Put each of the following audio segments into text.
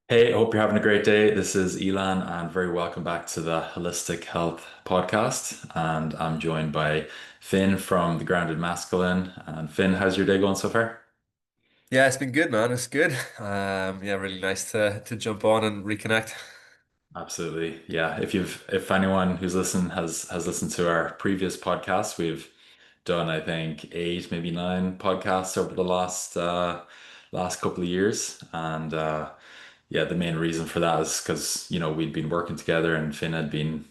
Hey, I hope you're having a great day. This is Elan, and very welcome back to the Holistic Health Podcast. And I'm joined by Finn from the Grounded Masculine. And Finn, how's your day going so far? Yeah, it's been good, man. It's good. Yeah, really nice to jump on and reconnect. Absolutely. Yeah. If anyone who's listened has listened to our previous podcast, we've done, I think, eight, maybe nine podcasts over the last couple of years. And yeah, the main reason for that is because, we'd been working together and Finn had been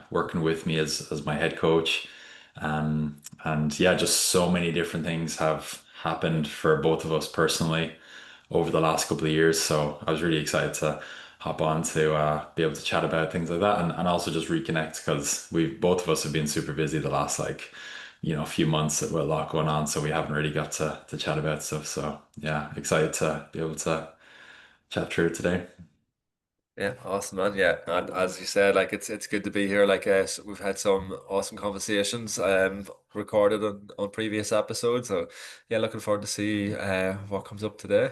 working with me as my head coach. And yeah, just so many different things have happened for both of us personally over the last couple of years. So I was really excited to hop on to be able to chat about things like that and also just reconnect because we both of us have been super busy the last few months with a lot going on. So we haven't really got to chat about stuff. So yeah, excited to be able to chat through it today. Yeah, awesome, man. Yeah, and as you said, like it's good to be here. We've had some awesome conversations recorded on previous episodes. So yeah, looking forward to see what comes up today.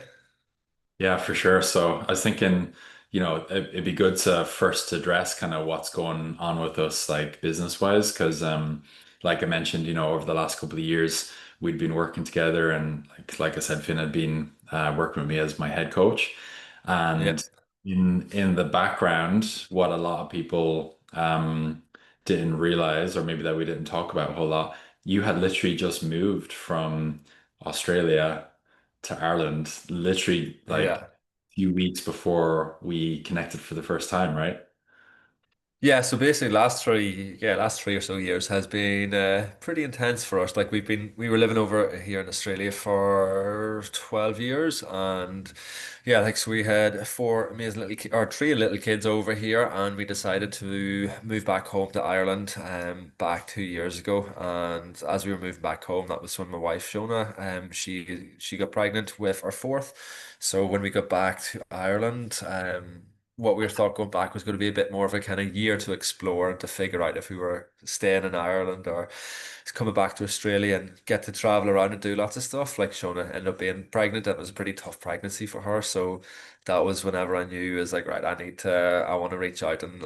Yeah, for sure. So I was thinking, it'd be good to first address kind of what's going on with us, like business wise, because like I mentioned, over the last couple of years, we'd been working together, and like I said, Finn had been working with me as my head coach, Yeah. and in the background, what a lot of people didn't realize, or maybe that we didn't talk about a whole lot, you had literally just moved from Australia to Ireland, literally like a Yeah. few weeks before we connected for the first time, right? Yeah, so basically last 3 or so years has been pretty intense for us. Like we were living over here in Australia for 12 years and yeah, like so we had four amazing or three little kids over here and we decided to move back home to Ireland back 2 years ago. And as we were moving back home, that was when my wife Shona she got pregnant with our fourth. So when we got back to Ireland, what we thought going back was going to be a bit more of a kind of year to explore and to figure out if we were staying in Ireland or coming back to Australia and get to travel around and do lots of stuff. Like Shona ended up being pregnant. It was a pretty tough pregnancy for her. So that was whenever I knew is like, right, I want to reach out and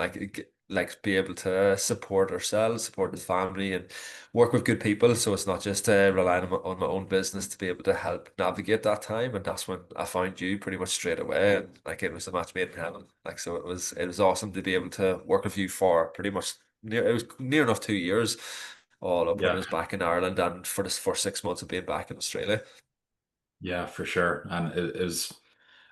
like be able to support ourselves, support the family and work with good people. So it's not just relying on my own business to be able to help navigate that time. And that's when I found you pretty much straight away. And like it was a match made in heaven. Like so it was awesome to be able to work with you for pretty much it was near enough 2 years all up when I Yeah, was back in Ireland and for this for 6 months of being back in Australia. yeah, for sure. And it was,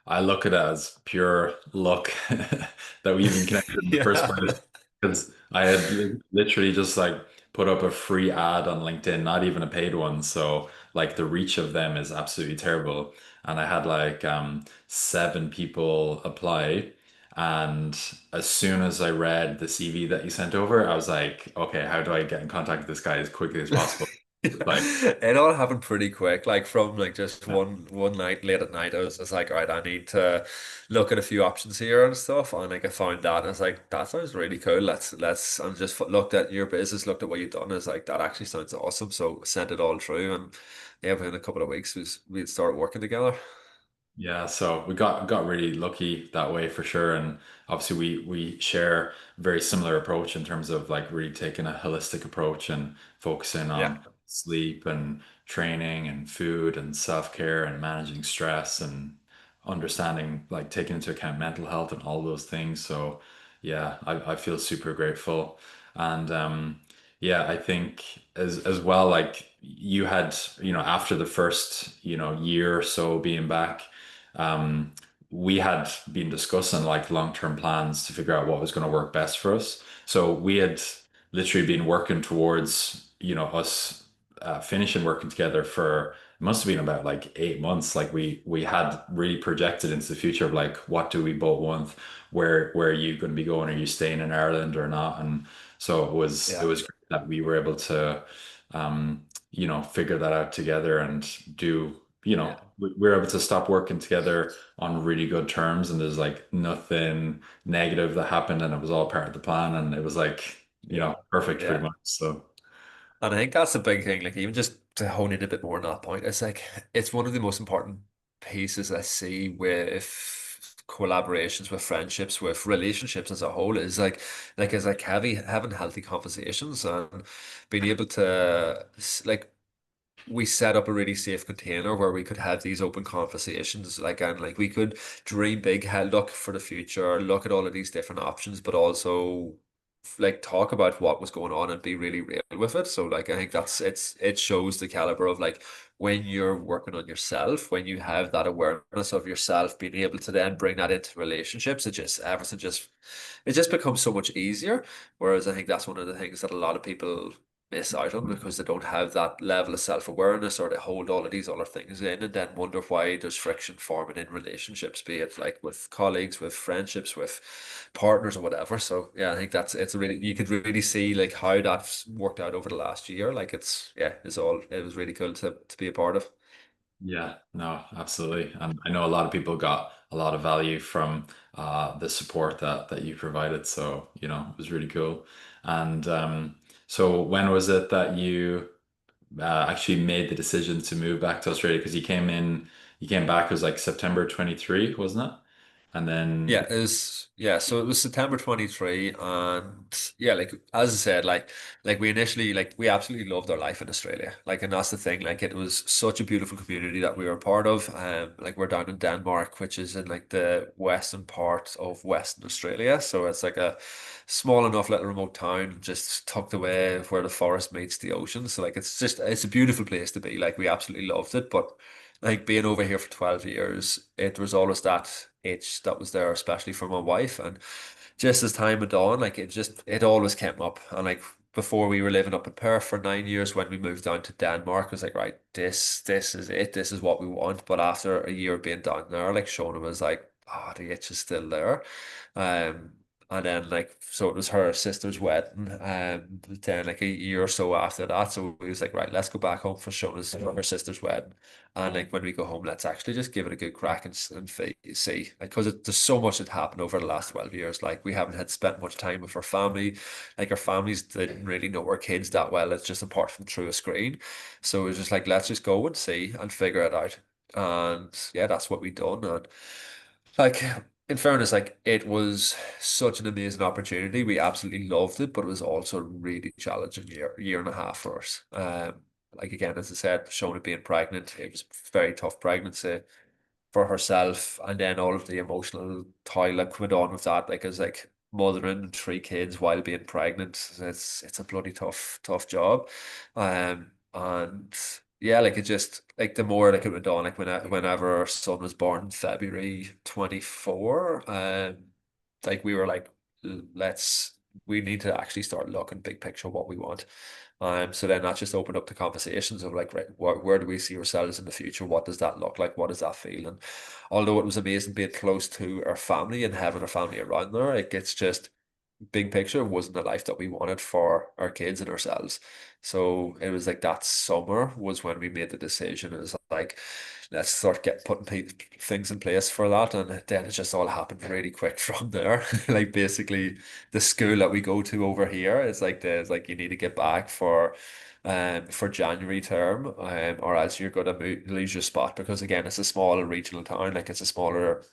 I look at it as pure luck that we even connected in the first Yeah. place. Because I had literally just like put up a free ad on LinkedIn, not even a paid one. So like the reach of them is absolutely terrible. And I had like seven people apply. And as soon as I read the CV that you sent over, I was like, okay, how do I get in contact with this guy as quickly as possible? Like, It all happened pretty quick, like from like just yeah, one night late at night. I was just like, all right, I need to look at a few options here and stuff. And like I found that and I was like, that sounds really cool. Let's and just looked at your business, looked at what you've done. I was like, that actually sounds awesome. So sent it all through and yeah, within a couple of weeks we'd start working together. yeah, so we got really lucky that way for sure. And obviously we share a very similar approach in terms of like really taking a holistic approach and focusing Yeah. on sleep and training and food and self-care and managing stress and understanding like taking into account mental health and all those things. So yeah, I feel super grateful. And yeah, I think as well, like you had, after the first, year or so being back, um, we had been discussing like long-term plans to figure out what was going to work best for us. So we had literally been working towards, us finishing working together for it must have been about like 8 months. Like we had really projected into the future of like what do we both want, where are you going to be going? Are you staying in Ireland or not? And so it Yeah. was great that we were able to figure that out together and do, Yeah. we were able to stop working together on really good terms and there's like nothing negative that happened and it was all part of the plan and it was like, Yeah. perfect pretty Yeah. much. So And I think that's the big thing, like even just to hone in a bit more on that point, it's like it's one of the most important pieces I see with collaborations, with friendships, with relationships as a whole is like having healthy conversations and being able to like we set up a really safe container where we could have these open conversations, like, and like we could dream big, look for the future, look at all of these different options, but also like talk about what was going on and be really real with it. So like I think it shows the caliber of like when you're working on yourself, when you have that awareness of yourself, being able to then bring that into relationships, it just becomes so much easier. Whereas I think that's one of the things that a lot of people miss out on because they don't have that level of self-awareness, or they hold all of these other things in and then wonder why there's friction forming in relationships, be it like with colleagues, with friendships, with partners or whatever. So yeah, I think it's a really, you could really see like how that's worked out over the last year. Like it was really cool to be a part of. Yeah, no, absolutely. And I know a lot of people got a lot of value from the support that you provided. So, it was really cool. And so when was it that you actually made the decision to move back to Australia? Because you came back, it was like September 23, wasn't it? And then, So it was September 23, and yeah, like as I said, like we initially, like we absolutely loved our life in Australia. Like, and that's the thing, like it was such a beautiful community that we were a part of. Like we're down in Denmark, which is in like the western part of Western Australia. So it's like a small enough little remote town just tucked away where the forest meets the ocean. So like it's a beautiful place to be. Like we absolutely loved it, but like being over here for 12 years, it was always that itch that was there, especially for my wife. And just as time went on, like it always came up. And like before we were living up in Perth for 9 years, when we moved down to Denmark, I was like, right, this is it. This is what we want. But after a year being down there, like Shona was like, oh, the itch is still there. Um, and then like so it was her sister's wedding, then like a year or so after that, so we was like, right, let's go back home for Shona's her sister's wedding, and like when we go home, let's actually just give it a good crack and see, like, because there's so much that happened over the last 12 years. Like we haven't had spent much time with our family, like our families didn't really know our kids that well. It's just apart from through a screen, so it was just like let's just go and see and figure it out, and yeah, that's what we done. And like, in fairness, like it was such an amazing opportunity. We absolutely loved it, but it was also a really challenging year and a half for us. Like again, as I said, Shona being pregnant, it was a very tough pregnancy for herself, and then all of the emotional toil that went on with that, like as like mothering three kids while being pregnant, it's a bloody tough job. And yeah, like it just like the more like it went on, like whenever our son was born in February 24, like we were like, let's we need to actually start looking big picture what we want. So then that just opened up the conversations of like, right, where do we see ourselves in the future? What does that look like? What does that feel? And although it was amazing being close to our family and having our family around there, like it's just big picture wasn't the life that we wanted for our kids and ourselves. So it was like that summer was when we made the decision. It was like, let's start putting things in place for that. And then it just all happened really quick from there. Like basically the school that we go to over here is like it's like you need to get back for January term, or else you're gonna lose your spot, because again it's a small regional town, like it's a smaller,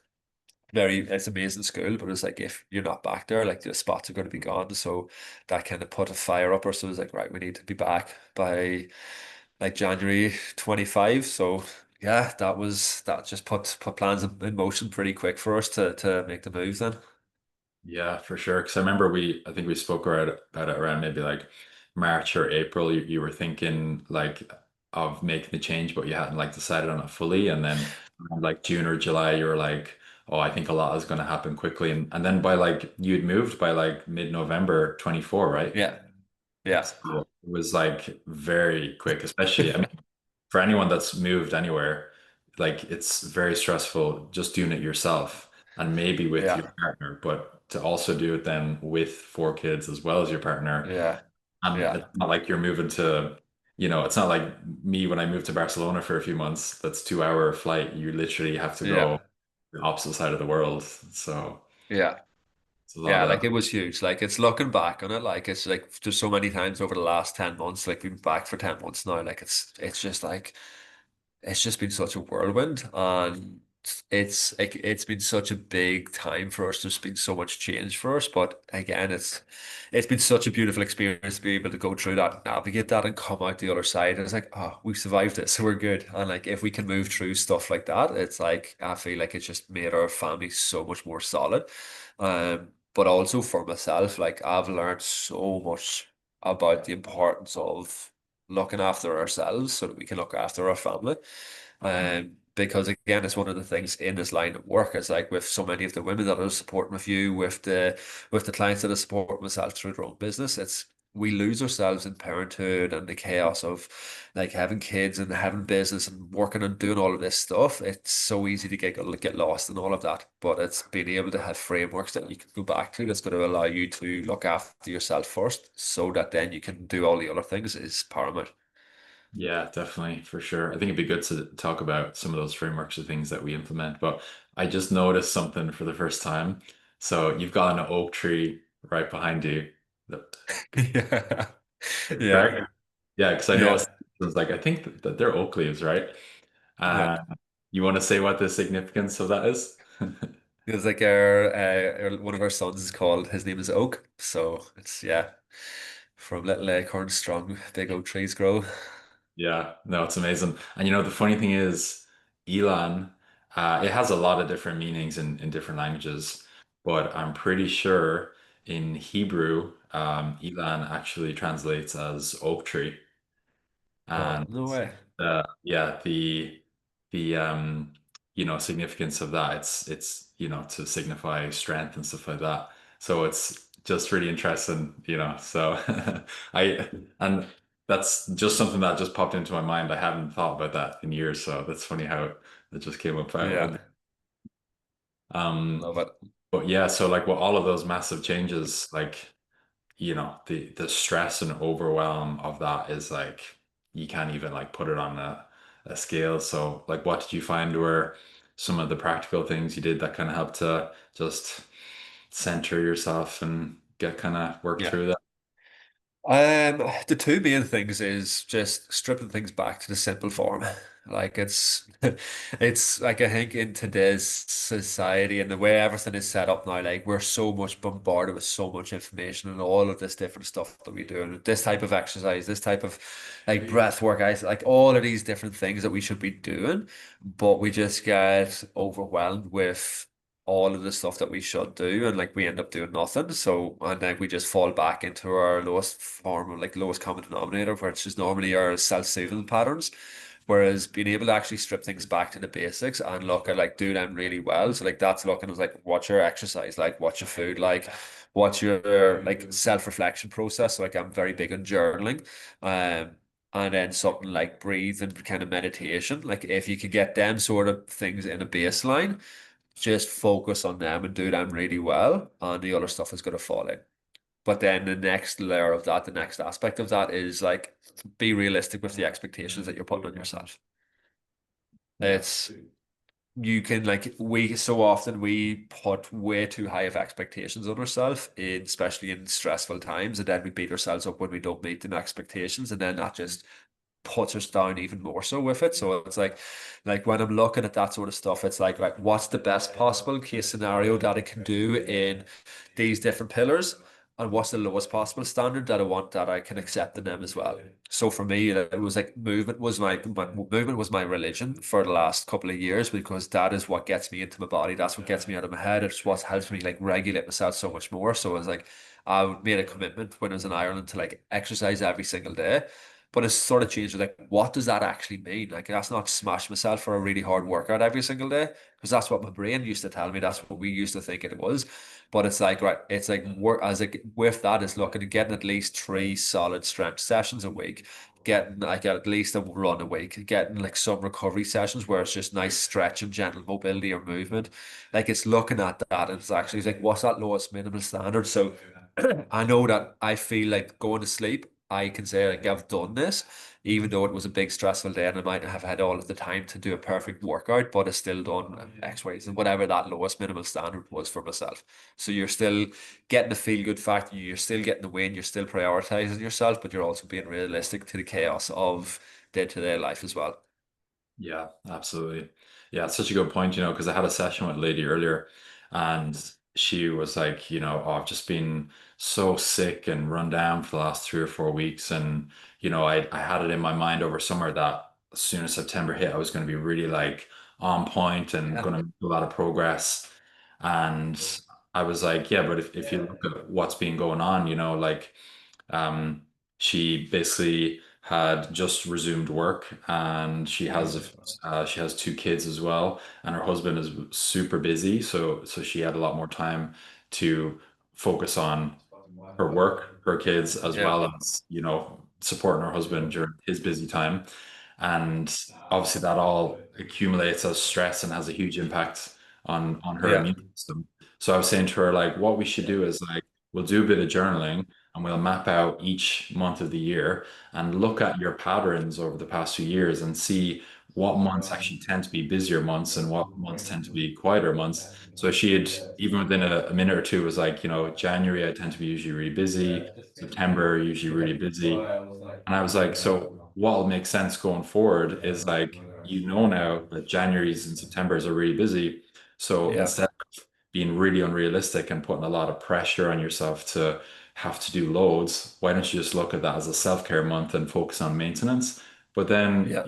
it's amazing school, but it's like if you're not back there, like the spots are going to be gone. So that kind of put a fire up. Or so it was like, right, we need to be back by like January 25. So yeah, that just put plans in motion pretty quick for us to make the move then. yeah, for sure. Because I remember I think we spoke about it around maybe like March or April. You were thinking like of making the change, but you hadn't like decided on it fully. And then around, like June or July, you were like, oh, I think a lot is going to happen quickly. And then by like you'd moved by like mid-November 24, right? Yeah, yeah, So it was like very quick, especially, I mean, for anyone that's moved anywhere, like it's very stressful just doing it yourself and maybe with your yeah, partner, but to also do it then with four kids as well as your partner. yeah, And yeah, it's not like you're moving to, it's not like me when I moved to Barcelona for a few months, that's 2 hour flight. You literally have to go yeah, the opposite side of the world. So yeah. it's a lot Yeah, of, like it was huge. Like it's looking back on it, like it's like just so many times over the last 10 months, like we've been back for 10 months now. Like it's just like it's just been such a whirlwind. And it's been such a big time for us. There's been so much change for us, but again, it's been such a beautiful experience to be able to go through that, navigate that, and come out the other side. It's like, oh, we survived it, so we're good. And like, if we can move through stuff like that, it's like I feel like it's just made our family so much more solid. But also for myself, like I've learned so much about the importance of looking after ourselves so that we can look after our family. Because again, it's one of the things in this line of work. It's like with so many of the women that are supporting with you, with the clients that are supporting myself through their own business, it's we lose ourselves in parenthood and the chaos of like having kids and having business and working and doing all of this stuff. It's so easy to get lost in all of that. But it's being able to have frameworks that you can go back to that's going to allow you to look after yourself first so that then you can do all the other things is paramount. Yeah, definitely, for sure. I think it'd be good to talk about some of those frameworks or things that we implement. But I just noticed something for the first time. So you've got an oak tree right behind you. Yeah. Yeah. Correct? Yeah, because I know Yeah. it was like I think that they're oak leaves, right? Yeah. Uh, you want to say what the significance of that is? It's like one of our sons is called, his name is Oak. So it's, yeah, from little acorns strong, big oak trees grow. Yeah, no, it's amazing. And you know, the funny thing is, Elan, it has a lot of different meanings in different languages, but I'm pretty sure in Hebrew, Elan actually translates as oak tree. Oh, And no way. yeah, the you know, significance of that, it's you know, to signify strength and stuff like that. So it's just really interesting, you know. So I and that's just something that just popped into my mind. I haven't thought about that in years, so that's funny how it just came up out Yeah. of um Love it. but yeah, so like with all of those massive changes, like you know, the stress and overwhelm of that is like you can't even like put it on a scale. So like what did you find were some of the practical things you did that kind of helped to just center yourself and get kind of work Yeah. through that? The two main things is just stripping things back to the simple form. Like it's like I think in today's society and the way everything is set up now, like we're so much bombarded with so much information and all of this different stuff that we do, and this type of exercise, this type of like breath work, I like all of these different things that we should be doing, but we just get overwhelmed with all of the stuff that we should do and like we end up doing nothing. So and then we just fall back into our lowest form of like lowest common denominator, which is normally our self-soothing patterns. Whereas being able to actually strip things back to the basics and look at like do them really well. So like that's looking at like what's your exercise like, what's your food like, what's your like self-reflection process. So like I'm very big on journaling. Um and then something like breathe and kind of meditation. Like if you can get them sort of things in a baseline, just focus on them and do them really well, and the other stuff is going to fall in. But then the next layer of that, the next aspect of that is like be realistic with the expectations that you're putting on yourself. Yeah. It's you can like we so often we put way too high of expectations on ourselves, in especially in stressful times, and then we beat ourselves up when we don't meet the expectations, and then that just puts us down even more so with it. So it's like when I'm looking at that sort of stuff, it's like what's the best possible case scenario that I can do in these different pillars, and what's the lowest possible standard that I want that I can accept in them as well. So for me, it was like movement was my religion for the last couple of years because that is what gets me into my body. That's what gets me out of my head. It's what helps me like regulate myself so much more. So it's like I made a commitment when I was in Ireland to like exercise every single day. But it's sort of changed. Like, what does that actually mean? Like, that's not smash myself for a really hard workout every single day, because that's what my brain used to tell me. That's what we used to think it was. But it's like, right, it's like work as like with that is looking at getting at least three solid strength sessions a week, getting like at least a run a week, getting like some recovery sessions where it's just nice stretch and gentle mobility or movement. Like, it's looking at that and it's like, what's that lowest minimal standard? So I know that I feel like going to sleep, I can say like I've done this, even though it was a big stressful day and I might not have had all of the time to do a perfect workout, but I still done X, Y, and whatever that lowest minimal standard was for myself. So you're still getting the feel good factor, you're still getting the win, you're still prioritizing yourself, but you're also being realistic to the chaos of day-to-day life as well. Yeah, absolutely. Yeah, it's such a good point, because I had a session with a lady earlier and she was like, oh, I've just been so sick and run down for the last 3 or 4 weeks. And, I had it in my mind over summer that as soon as September hit, I was going to be really like on point and Yeah. going to make a lot of progress. And I was like, yeah, but if you look at what's been going on, like, um, she basically had just resumed work, and she has 2 kids as well, and her husband is super busy, so she had a lot more time to focus on her work, her kids, as Yeah. well as supporting her husband during his busy time. And obviously, that all accumulates as stress and has a huge impact on her Yeah. immune system. So I was saying to her, like, what we should do is like we'll do a bit of journaling and we'll map out each month of the year and look at your patterns over the past few years and see what months actually tend to be busier months and what months tend to be quieter months. So she had, even within a minute or two, was like, January I tend to be usually really busy, September usually really busy. And I was like, so what will make sense going forward is like, now that January's and September's are really busy. So Yeah. instead of being really unrealistic and putting a lot of pressure on yourself to have to do loads, why don't you just look at that as a self-care month and focus on maintenance? But then, Yeah.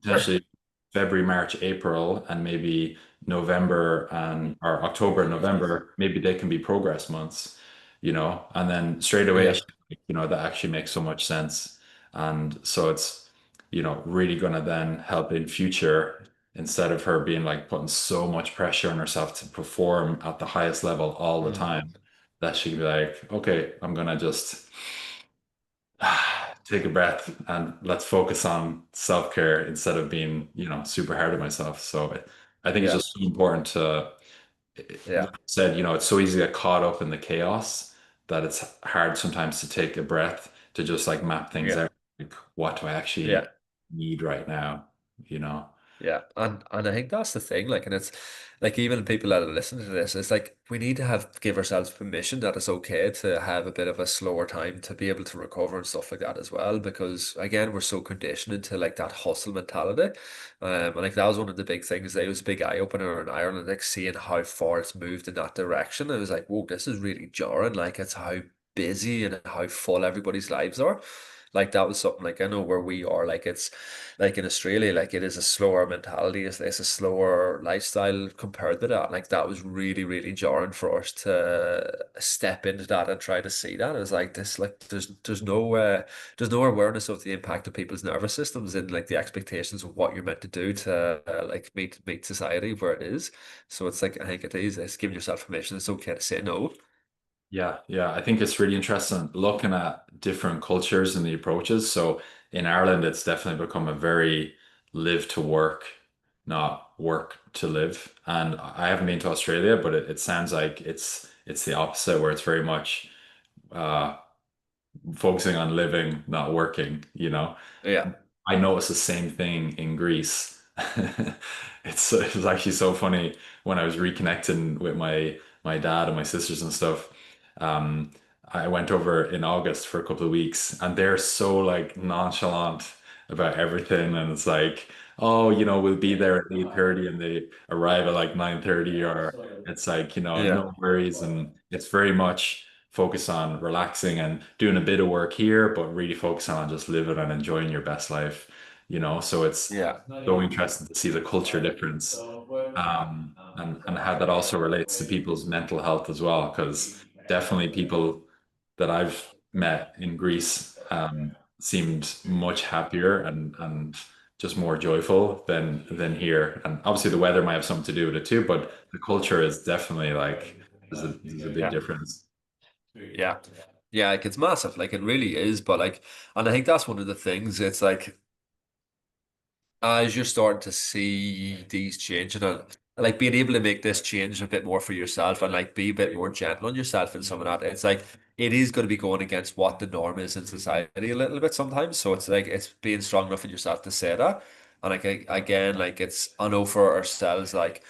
potentially February, March, April, and maybe November and or October and November, maybe they can be progress months, and then straight away, Yeah. that actually makes so much sense. And so it's, really going to then help in future instead of her being like putting so much pressure on herself to perform at the highest level all the Mm. time that she can be like, okay, I'm gonna just take a breath and let's focus on self-care instead of being, super hard on myself. So I think it's Yeah. just so important to, Yeah. like I said, it's so easy to get caught up in the chaos that it's hard sometimes to take a breath to just like map things Yeah. out. Like, what do I Yeah. actually need right now? You know? Yeah, and I think that's the thing, like, and it's like even people that are listening to this, it's like we need to have give ourselves permission that it's okay to have a bit of a slower time to be able to recover and stuff like that as well, because again, we're so conditioned into like that hustle mentality, and like that was one of the big things. It was a big eye opener in Ireland, like seeing how far it's moved in that direction. It was like, whoa, this is really jarring. Like it's how busy and how full everybody's lives are. Like that was something like I know where we are, like it's like in Australia, like it is a slower mentality, it's a slower lifestyle compared to that. Like that was really, really jarring for us to step into that and try to see that. It was like this, like there's no awareness of the impact of people's nervous systems and like the expectations of what you're meant to do to like meet society where it is. So it's like I think it is, it's giving yourself permission. It's okay to say no. Yeah, yeah. I think it's really interesting looking at different cultures and the approaches. So in Ireland, it's definitely become a very live to work, not work to live. And I haven't been to Australia, but it sounds like it's the opposite, where it's very much uh, focusing on living, not working. Yeah. I noticed the same thing in Greece. It was actually so funny when I was reconnecting with my dad and my sisters and stuff. Um, I went over in August for a couple of weeks, and they're so like nonchalant about everything, and it's like, oh, we'll be there at 8:30, and they arrive at like 9:30, or it's like, Yeah. no worries, and it's very much focus on relaxing and doing a bit of work here, but really focusing on just living and enjoying your best life. So it's Yeah. so interesting to see the culture difference, and how that also relates to people's mental health as well. Because definitely people that I've met in Greece seemed much happier and just more joyful than here. And obviously the weather might have something to do with it too, but the culture is definitely like there's a big Yeah. difference. Yeah. Yeah, like it's massive. Like it really is. But like, and I think that's one of the things. It's like as you're starting to see these changing and like being able to make this change a bit more for yourself and like be a bit more gentle on yourself and some of that, it's like it is going to be going against what the norm is in society a little bit sometimes. So it's like it's being strong enough in yourself to say that. And like again, like it's I know for ourselves, like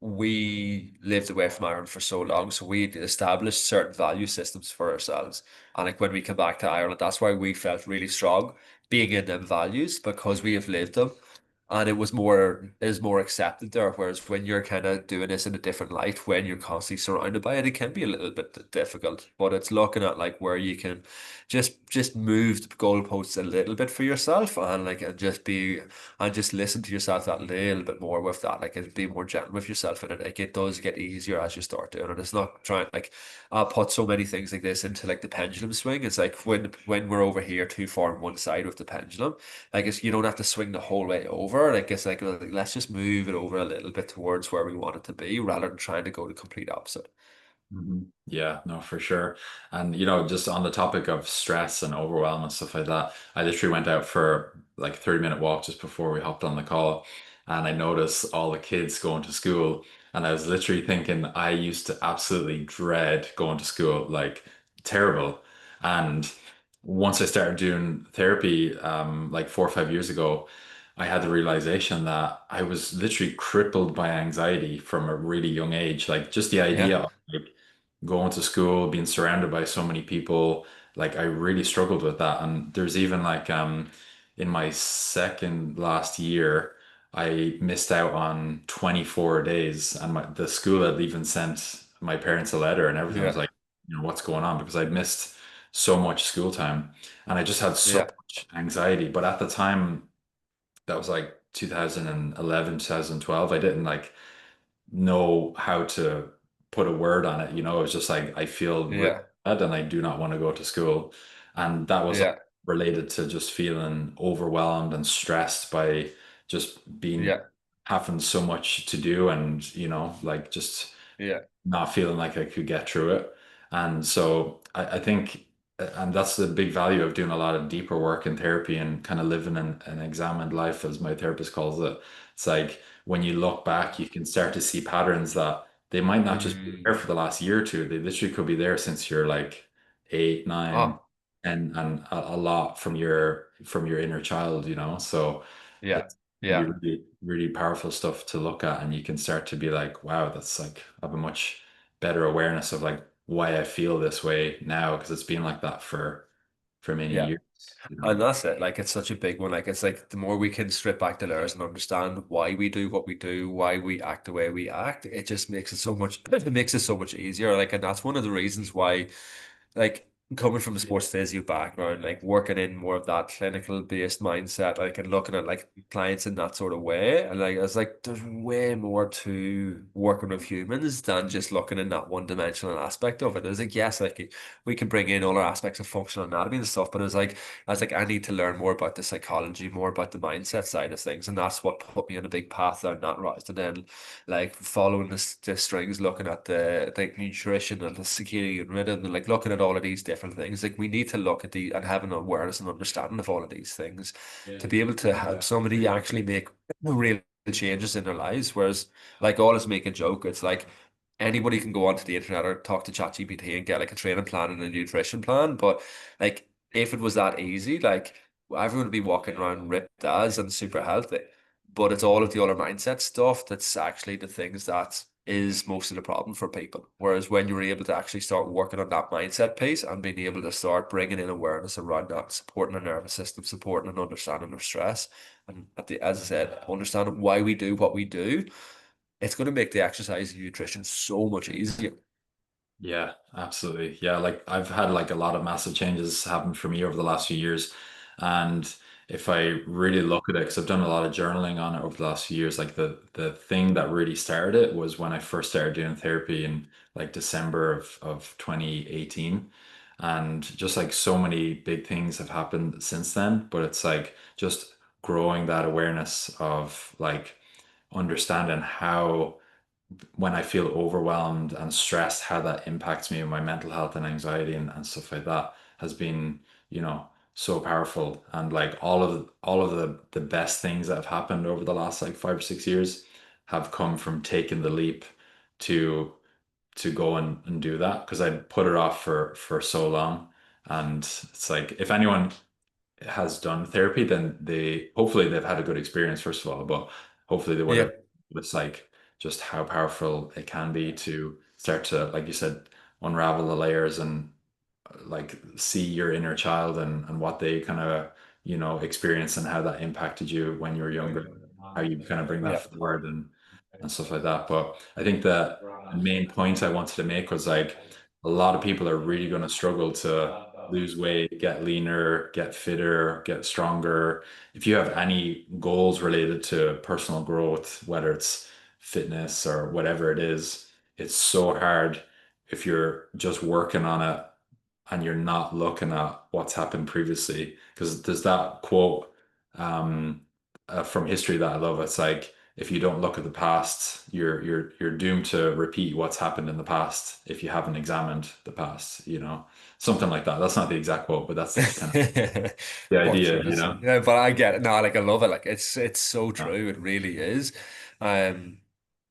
we lived away from Ireland for so long, so we established certain value systems for ourselves. And like when we come back to Ireland, that's why we felt really strong being in them values because we have lived them. and it was more is more accepted there. Whereas when you're kind of doing this in a different light, when you're constantly surrounded by it, it can be a little bit difficult. But it's looking at like where you can just move the goalposts a little bit for yourself, and like and just listen to yourself that little bit more with that, like and be more gentle with yourself, and it does get easier as you start doing it. It's not trying like I'll put so many things like this into like the pendulum swing. It's like when we're over here too far on one side with the pendulum, like it's, you don't have to swing the whole way over. Like it's like, well, let's just move it over a little bit towards where we want it to be rather than trying to go the complete opposite. Yeah, no, for sure. And just on the topic of stress and overwhelm and stuff like that, I literally went out for like a 30-minute walk just before we hopped on the call, and I noticed all the kids going to school, and I was literally thinking I used to absolutely dread going to school, like terrible. And once I started doing therapy, like 4 or 5 years ago, I had the realization that I was literally crippled by anxiety from a really young age. Like just the idea Yeah, of like going to school, being surrounded by so many people, like I really struggled with that. And there's even like in my second last year, I missed out on 24 days, and the school had even sent my parents a letter and everything. I was yeah, like, what's going on? Because I'd missed so much school time, and I just had so yeah, much anxiety. But at the time, that was like 2011, 2012. I didn't like know how to put a word on it. It was just like I feel really yeah, bad and I do not want to go to school. And that was yeah, all related to just feeling overwhelmed and stressed by just being yeah, having so much to do, and like just yeah, not feeling like I could get through it. And so I think, and that's the big value of doing a lot of deeper work in therapy and kind of living an examined life, as my therapist calls it. It's like when you look back, you can start to see patterns that they might not just be there mm, for the last year or two. They literally could be there since you're like 8, 9, oh, and a lot from your inner child. So yeah, it can be yeah. really, really powerful stuff to look at, and you can start to be like, wow, that's like I have a much better awareness of like why I feel this way now because it's been like that for many Yeah. years. And that's it. Like it's such a big one. Like it's like the more we can strip back the layers and understand why we do what we do, why we act the way we act, it just makes it so much it makes it so much easier. Like, and that's one of the reasons why, like, coming from a sports physio background, like working in more of that clinical based mindset, like and looking at like clients in that sort of way. And like it's like there's way more to working with humans than just looking in that one dimensional aspect of it. It's like yes, like we can bring in all our aspects of functional anatomy and stuff, but it's like I was like, I need to learn more about the psychology, more about the mindset side of things. And that's what put me on a big path down that route. And then like following the strings, looking at the like nutrition and the circadian rhythm and like looking at all of these different things. Like we need to look at the and have an awareness and understanding of all of these things to be able to help somebody actually make real changes in their lives. Whereas like all is make a joke, it's like anybody can go onto the internet or talk to ChatGPT and get like a training plan and a nutrition plan. But like if it was that easy, like everyone would be walking around ripped as and super healthy. But it's all of the other mindset stuff that's actually the things that is most of the problem for people. Whereas when you're able to actually start working on that mindset piece and being able to start bringing in awareness around that, supporting the nervous system, supporting and understanding of stress, and as I said, understanding why we do what we do, it's going to make the exercise and nutrition so much easier. Yeah, absolutely. Yeah, like I've had like a lot of massive changes happen for me over the last few years. And if I really look at it, because I've done a lot of journaling on it over the last few years, like the thing that really started it was when I first started doing therapy in like December of 2018. And just like so many big things have happened since then, but it's like just growing that awareness of like understanding how when I feel overwhelmed and stressed, how that impacts me and my mental health and anxiety and stuff like that has been, so powerful. And like all of the best things that have happened over the last like 5 or 6 years have come from taking the leap to go and do that because I'd put it off for so long. And it's like if anyone has done therapy, then they hopefully they've had a good experience, first of all, but hopefully they would Yeah. have it's like just how powerful it can be to start to, like you said, unravel the layers and like see your inner child and what they kind of, experience and how that impacted you when you were younger. how you kind of bring that Yeah. forward and stuff like that. But I think that the main point I wanted to make was like a lot of people are really going to struggle to lose weight, get leaner, get fitter, get stronger. If you have any goals related to personal growth, whether it's fitness or whatever it is, it's so hard if you're just working on it and you're not looking at what's happened previously. Because there's that quote um, from history that I love. It's like if you don't look at the past, you're doomed to repeat what's happened in the past if you haven't examined the past, something like that. That's not the exact quote, but that's kind of the idea, Buttress. Yeah, but I get it. No, like I love it. Like it's so Yeah. true. It really is. Um,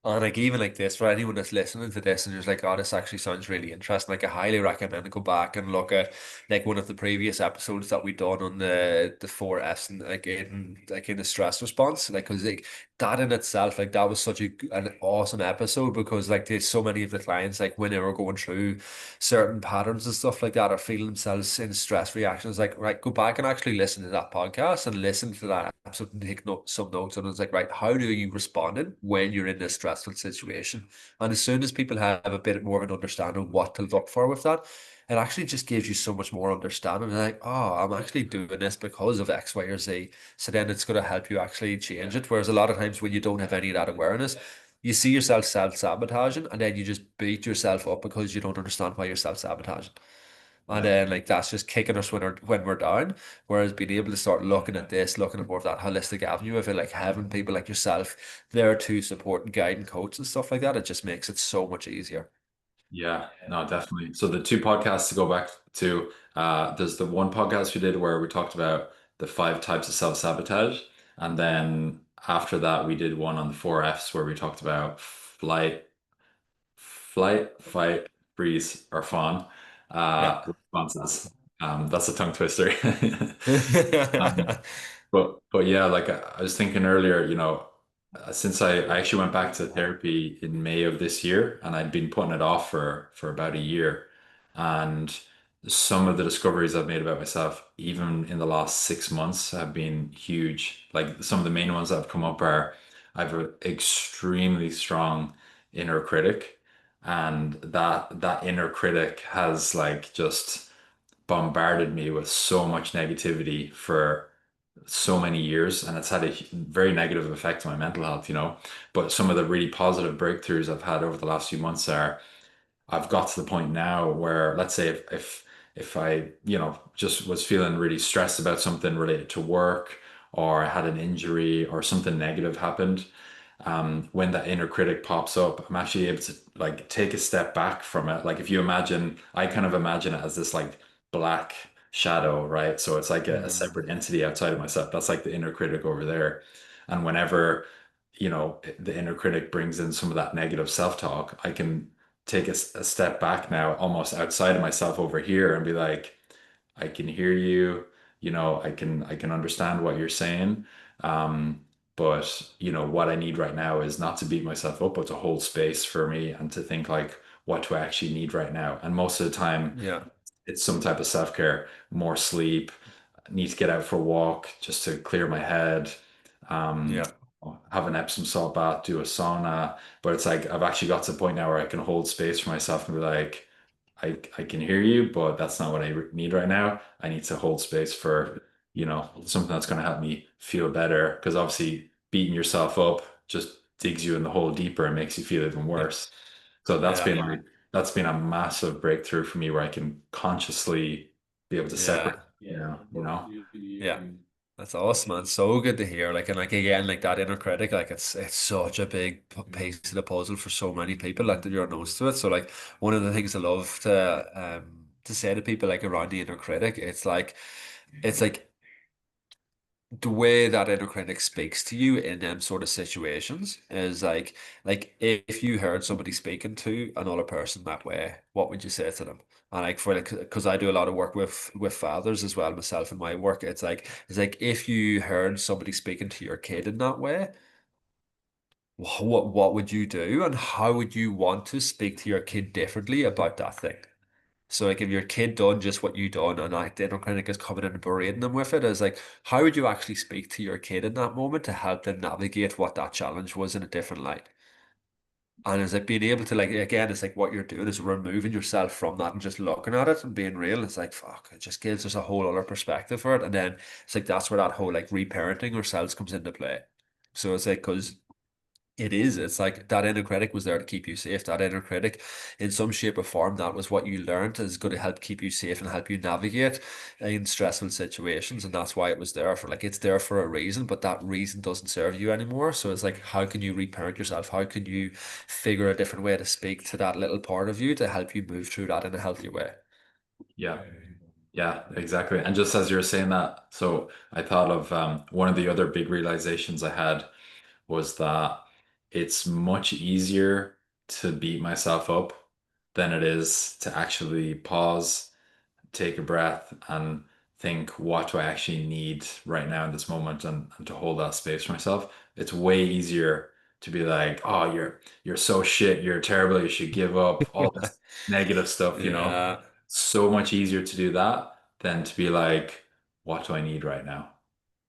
and like even like this for anyone that's listening to this and just like, oh, this actually sounds really interesting. Like I highly recommend to go back and look at like one of the previous episodes that we done on the four F's and like in the stress response. Like because like that in itself, like that was such an awesome episode because like there's so many of the clients like when they were going through certain patterns and stuff like that or feeling themselves in stress reactions, like right, go back and actually listen to that podcast and listen to that episode and take some notes. And it's like, right, how do you respond when you're in this stressful situation? And as soon as people have a bit more of an understanding of what to look for with that, it actually just gives you so much more understanding. Like, oh, I'm actually doing this because of X, Y, or Z. So then it's going to help you actually change it. Whereas a lot of times when you don't have any of that awareness, you see yourself self-sabotaging and then you just beat yourself up because you don't understand why you're self-sabotaging. And Yeah. then like that's just kicking us when we're down. Whereas being able to start looking at this, looking at more of that holistic avenue of it, like having people like yourself there to support and guide and coach and stuff like that, it just makes it so much easier. Yeah, no, definitely. So the two podcasts to go back to, there's the one podcast we did where we talked about the five types of self-sabotage. And then after that, we did one on the four F's where we talked about fight, freeze, or fawn Yeah. responses. That's a tongue twister. Um, but yeah, like I was thinking earlier, since I actually went back to therapy in May of this year, and I'd been putting it off for about a year, and some of the discoveries I've made about myself, even in the last 6 months, have been huge. Like some of the main ones that have come up are I have an extremely strong inner critic, and that inner critic has like just bombarded me with so much negativity for so many years, and it's had a very negative effect on my mental health. But some of the really positive breakthroughs I've had over the last few months are I've got to the point now where, let's say, if I, just was feeling really stressed about something related to work, or I had an injury, or something negative happened, when that inner critic pops up, I'm actually able to like take a step back from it. Like if you imagine, I kind of imagine it as this like black shadow, right? So it's like a Mm, separate entity outside of myself. That's like the inner critic over there. And whenever, the inner critic brings in some of that negative self-talk, I can take a step back now, almost outside of myself over here and be like, I can hear you, I can understand what you're saying. Um, but what I need right now is not to beat myself up, but to hold space for me and to think like, what do I actually need right now? And most of the time, yeah. it's some type of self-care, more sleep, need to get out for a walk just to clear my head, um, Yeah. have an Epsom salt bath, do a sauna. But it's like I've actually got to the point now where I can hold space for myself and be like, I can hear you, but that's not what I need right now. I need to hold space for, something that's going to help me feel better. Because obviously, beating yourself up just digs you in the hole deeper and makes you feel even Yeah. worse. So Yeah. that's been a massive breakthrough for me where I can consciously be able to separate, Yeah. Yeah. That's awesome, man. So good to hear. Like, and like again, like that inner critic, like it's such a big piece of the puzzle for so many people. Like that you're nose to it. So like one of the things I love to say to people like around the inner critic, it's like the way that inner critic speaks to you in them sort of situations is like if you heard somebody speaking to another person that way, what would you say to them? And like for like because I do a lot of work with fathers as well myself in my work, it's like if you heard somebody speaking to your kid in that way, what would you do and how would you want to speak to your kid differently about that thing? So like if your kid done just what you done and like the inner critic is coming in and berating them with it, is like how would you actually speak to your kid in that moment to help them navigate what that challenge was in a different light? And it's like being able to like again, it's like what you're doing is removing yourself from that and just looking at it and being real. It's like fuck, it just gives us a whole other perspective for it. And then it's like that's where that whole like reparenting ourselves comes into play. So it's like because it's like that inner critic was there to keep you safe. That inner critic, in some shape or form, that was what you learned is going to help keep you safe and help you navigate in stressful situations. And that's why it was there for like it's there for a reason, but that reason doesn't serve you anymore. So it's like, how can you reparent yourself? How can you figure a different way to speak to that little part of you to help you move through that in a healthy way? Yeah. Yeah, exactly. And just as you were saying that, so I thought of one of the other big realizations I had was that it's much easier to beat myself up than it is to actually pause, take a breath, and think, what do I actually need right now in this moment, and to hold that space for myself. It's way easier to be like, oh, you're so shit, you're terrible, you should give up, all this negative stuff, you know. Yeah, So much easier to do that than to be like, what do I need right now?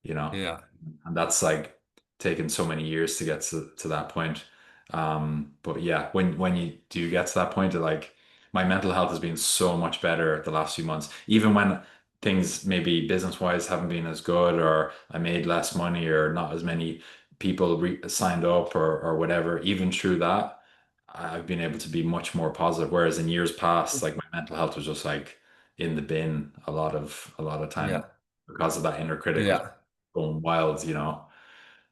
You know? yeah. And that's like taken so many years to get to that point. But yeah, when you do get to that point, like my mental health has been so much better the last few months, even when things maybe business wise haven't been as good, or I made less money, or not as many people signed up, or whatever. Even through that, I've been able to be much more positive. Whereas in years past, like my mental health was just like in the bin a lot of time Yeah, because of that inner critic was yeah, going wild, you know.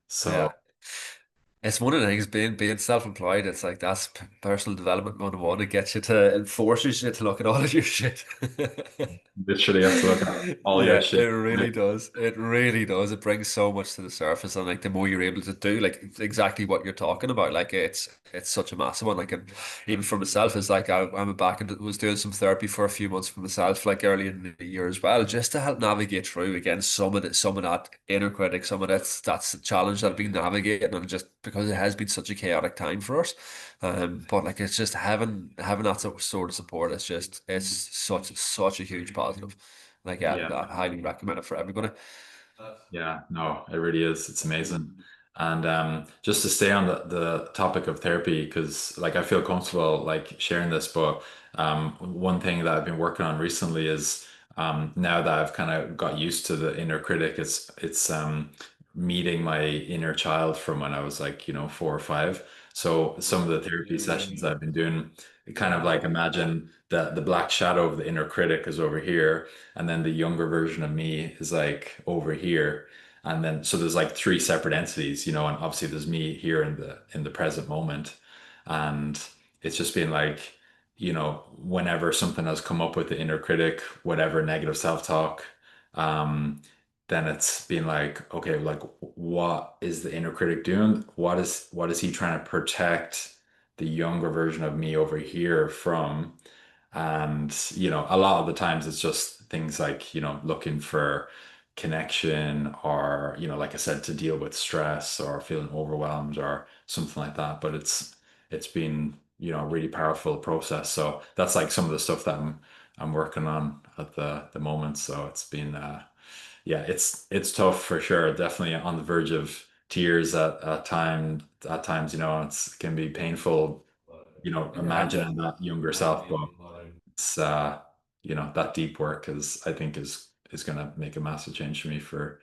So yeah. It's one of the things being self-employed. It's like that's personal development 101. It gets you to it forces you to look at all of your shit. literally have to look at all your Yeah, it shit. really does. It really does. It brings so much to the surface, and like the more you're able to do, like it's exactly what you're talking about. Like it's such a massive one. Like and even for myself, it's like I'm back and was doing some therapy for a few months for myself, like early in the year as well, just to help navigate through again some of that inner critic, some of that's the challenge that I've been navigating, and just because it has been such a chaotic time for us. But like it's just having that sort of support. It's such a huge positive. Like, yeah, Yeah. I highly recommend it for everybody. Yeah, no, it really is. It's amazing. And just to stay on the topic of therapy, because like I feel comfortable like sharing this, but one thing that I've been working on recently is now that I've kind of got used to the inner critic, it's meeting my inner child from when I was like, 4 or 5. So some of the therapy sessions that I've been doing, kind of like imagine that the black shadow of the inner critic is over here, and then the younger version of me is like over here, and then so there's like three separate entities, and obviously there's me here in the present moment. And it's just been like, whenever something has come up with the inner critic, whatever negative self-talk, um then it's been like, okay, like what is the inner critic doing? What is he trying to protect the younger version of me over here from? And, a lot of the times it's just things like, looking for connection, or, like I said, to deal with stress or feeling overwhelmed or something like that. But it's been, a really powerful process. So that's like some of the stuff that I'm working on at the moment. So it's been yeah, it's tough for sure. Definitely on the verge of tears at times, it can be painful, Yeah. imagining that younger self. But it's that deep work I think is gonna make a massive change for me for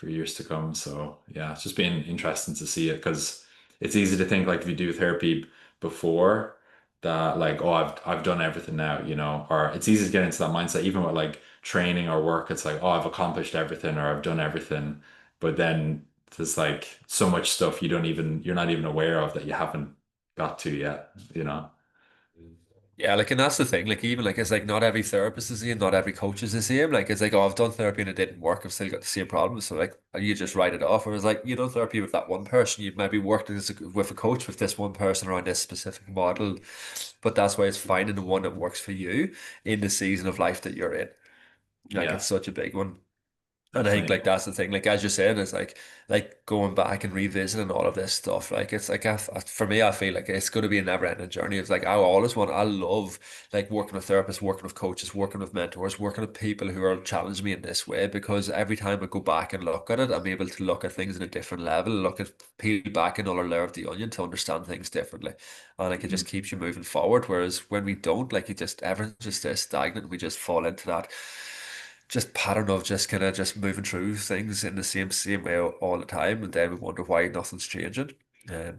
years to come. So yeah, it's just been interesting to see it, because it's easy to think like if you do therapy before that, like, oh, I've done everything now, or it's easy to get into that mindset even with like training or work. It's like, oh, I've accomplished everything, or I've done everything. But then there's like so much stuff you're not even aware of that you haven't got to yet. Yeah, like, and that's the thing. Like, even like, it's like not every therapist is the same, not every coach is the same. Like, it's like, oh, I've done therapy and it didn't work. I've still got the same problems. So, like, you just write it off. Or it's like, you done therapy with that one person. You've maybe worked with a coach with this one person around this specific model. But that's why it's finding the one that works for you in the season of life that you're in. Like, Yeah. it's such a big one. And I think definitely. like that's the thing, like as you're saying, it's like going back and revisiting all of this stuff. Like it's like for me, I feel like it's going to be a never-ending journey. It's like I love like working with therapists, working with coaches, working with mentors, working with people who are challenging me in this way. Because every time I go back and look at it, I'm able to look at things in a different level, look at peel back another layer of the onion to understand things differently, and like it just keeps you moving forward. Whereas when we don't, like it just everything just stays stagnant. We just fall into that just pattern of just kind of just moving through things in the same way all the time, and then we wonder why nothing's changing.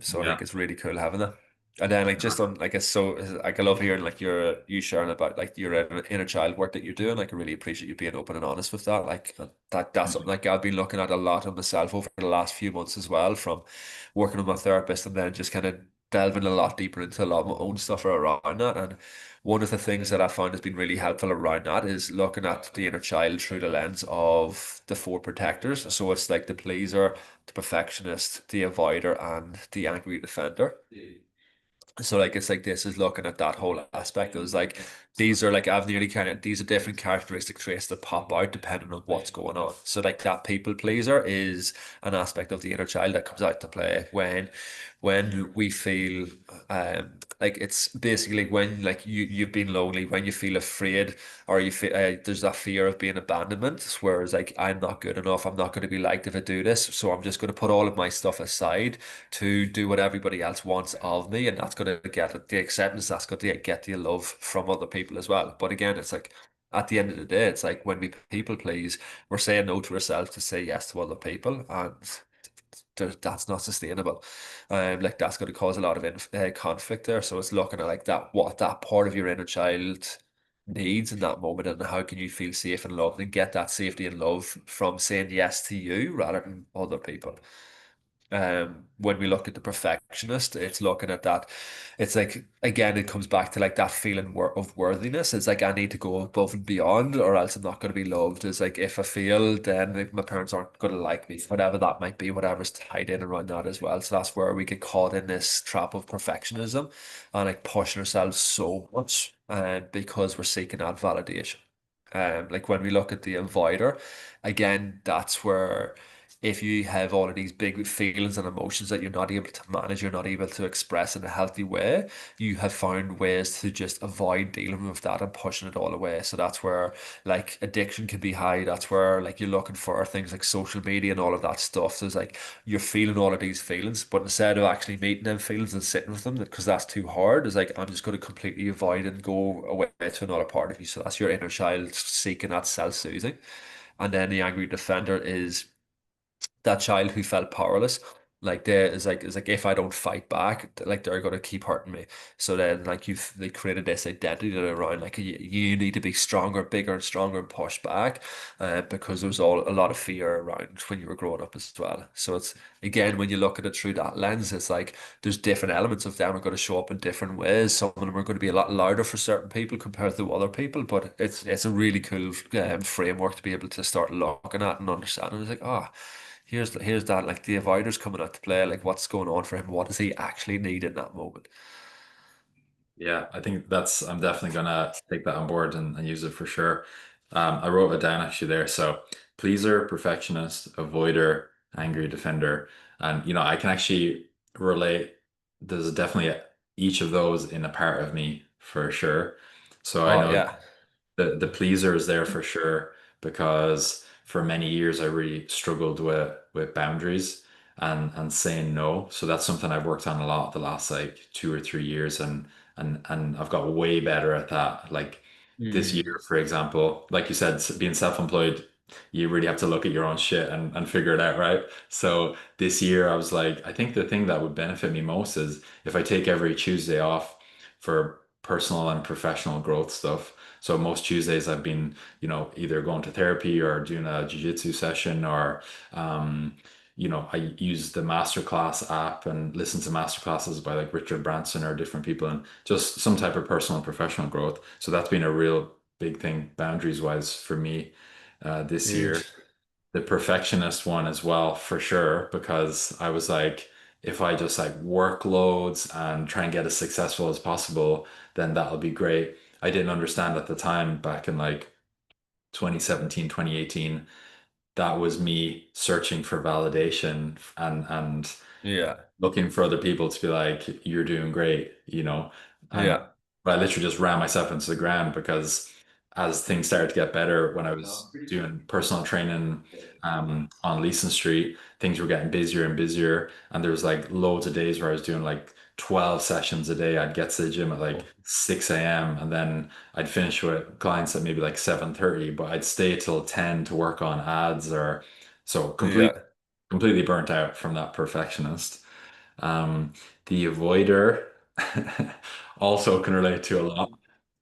So I think Yeah. it's really cool having that. And then like just on like it's so like I love hearing like you sharing about like your inner child work that you're doing. Like I really appreciate you being open and honest with that. Like that's something like I've been looking at a lot of myself over the last few months as well, from working with my therapist and then just kind of delving a lot deeper into a lot of my own stuff around that. And one of the things that I found has been really helpful around that is looking at the inner child through the lens of the four protectors. So it's like the pleaser, the perfectionist, the avoider, and the angry defender. So like it's like this is looking at that whole aspect. It was like these are like I've nearly kind of these are different characteristic traits that pop out depending on what's going on. So like that people pleaser is an aspect of the inner child that comes out to play when we feel like it's basically when like you've been lonely, when you feel afraid, or you feel there's that fear of being abandonment, whereas like I'm not good enough, I'm not going to be liked if I do this, so I'm just going to put all of my stuff aside to do what everybody else wants of me, and that's going to get the acceptance, that's going to get the love from other people as well. But again, it's like at the end of the day, it's like when we people please, we're saying no to ourselves to say yes to other people, and that's not sustainable. Like that's going to cause a lot of conflict there. So it's looking at like that, what that part of your inner child needs in that moment, and how can you feel safe and loved and get that safety and love from saying yes to you rather than other people. When we look at the perfectionist, it's looking at that. It's like again, it comes back to like that feeling of worthiness. It's like I need to go above and beyond, or else I'm not going to be loved. It's like if I fail, then like, my parents aren't going to like me, whatever that might be, whatever's tied in around that as well. So that's where we get caught in this trap of perfectionism and like pushing ourselves so much, because we're seeking that validation. Like when we look at the avoider, again, that's where if you have all of these big feelings and emotions that you're not able to manage, you're not able to express in a healthy way, you have found ways to just avoid dealing with that and pushing it all away. So that's where like addiction can be high. That's where like you're looking for things like social media and all of that stuff. So it's like you're feeling all of these feelings, but instead of actually meeting them feelings and sitting with them, because that's too hard, it's like I'm just going to completely avoid and go away to another part of you. So that's your inner child seeking that self-soothing. And then the angry defender is that child who felt powerless. Like there is like if I don't fight back, like they're gonna keep hurting me. So then like they created this identity around like you need to be stronger, bigger and stronger and push back, because there was a lot of fear around when you were growing up as well. So it's again when you look at it through that lens, it's like there's different elements of them are going to show up in different ways. Some of them are going to be a lot louder for certain people compared to other people, but it's a really cool framework to be able to start looking at and understanding. It's like here's that like the avoiders coming out to play, like what's going on for him, what does he actually need in that moment. Yeah, I think I'm definitely gonna take that on board and use it for sure. I wrote it down actually there. So pleaser, perfectionist, avoider, angry defender. And I can actually relate. There's definitely each of those in a part of me for sure. So I Oh know yeah. the pleaser is there for sure because for many years I really struggled with boundaries and saying no. So that's something I've worked on a lot the last like 2 or 3 years, and I've got way better at that. Like this year, Mm. for example, like you said, being self-employed, you really have to look at your own shit and figure it out, right? So this year I was like, I think the thing that would benefit me most is if I take every Tuesday off for personal and professional growth stuff. So most Tuesdays I've been, either going to therapy or doing a jiu-jitsu session or I use the masterclass app and listen to masterclasses by like Richard Branson or different people and just some type of personal and professional growth. So that's been a real big thing boundaries wise for me this year. Huge. The perfectionist one as well, for sure, because I was like, if I just like work loads and try and get as successful as possible, then that'll be great. I didn't understand at the time back in like 2017, 2018. that was me searching for validation and Yeah. looking for other people to be like, you're doing great, and Yeah. but I literally just ran myself into the ground because as things started to get better when I was doing personal training on Leeson Street, things were getting busier and busier, and there was like loads of days where I was doing like 12 sessions a day. I'd get to the gym at like 6 a.m. and then I'd finish with clients at maybe like 7:30, but I'd stay till 10 to work on ads or so Yeah. completely burnt out from that perfectionist. Um, the avoider also can relate to a lot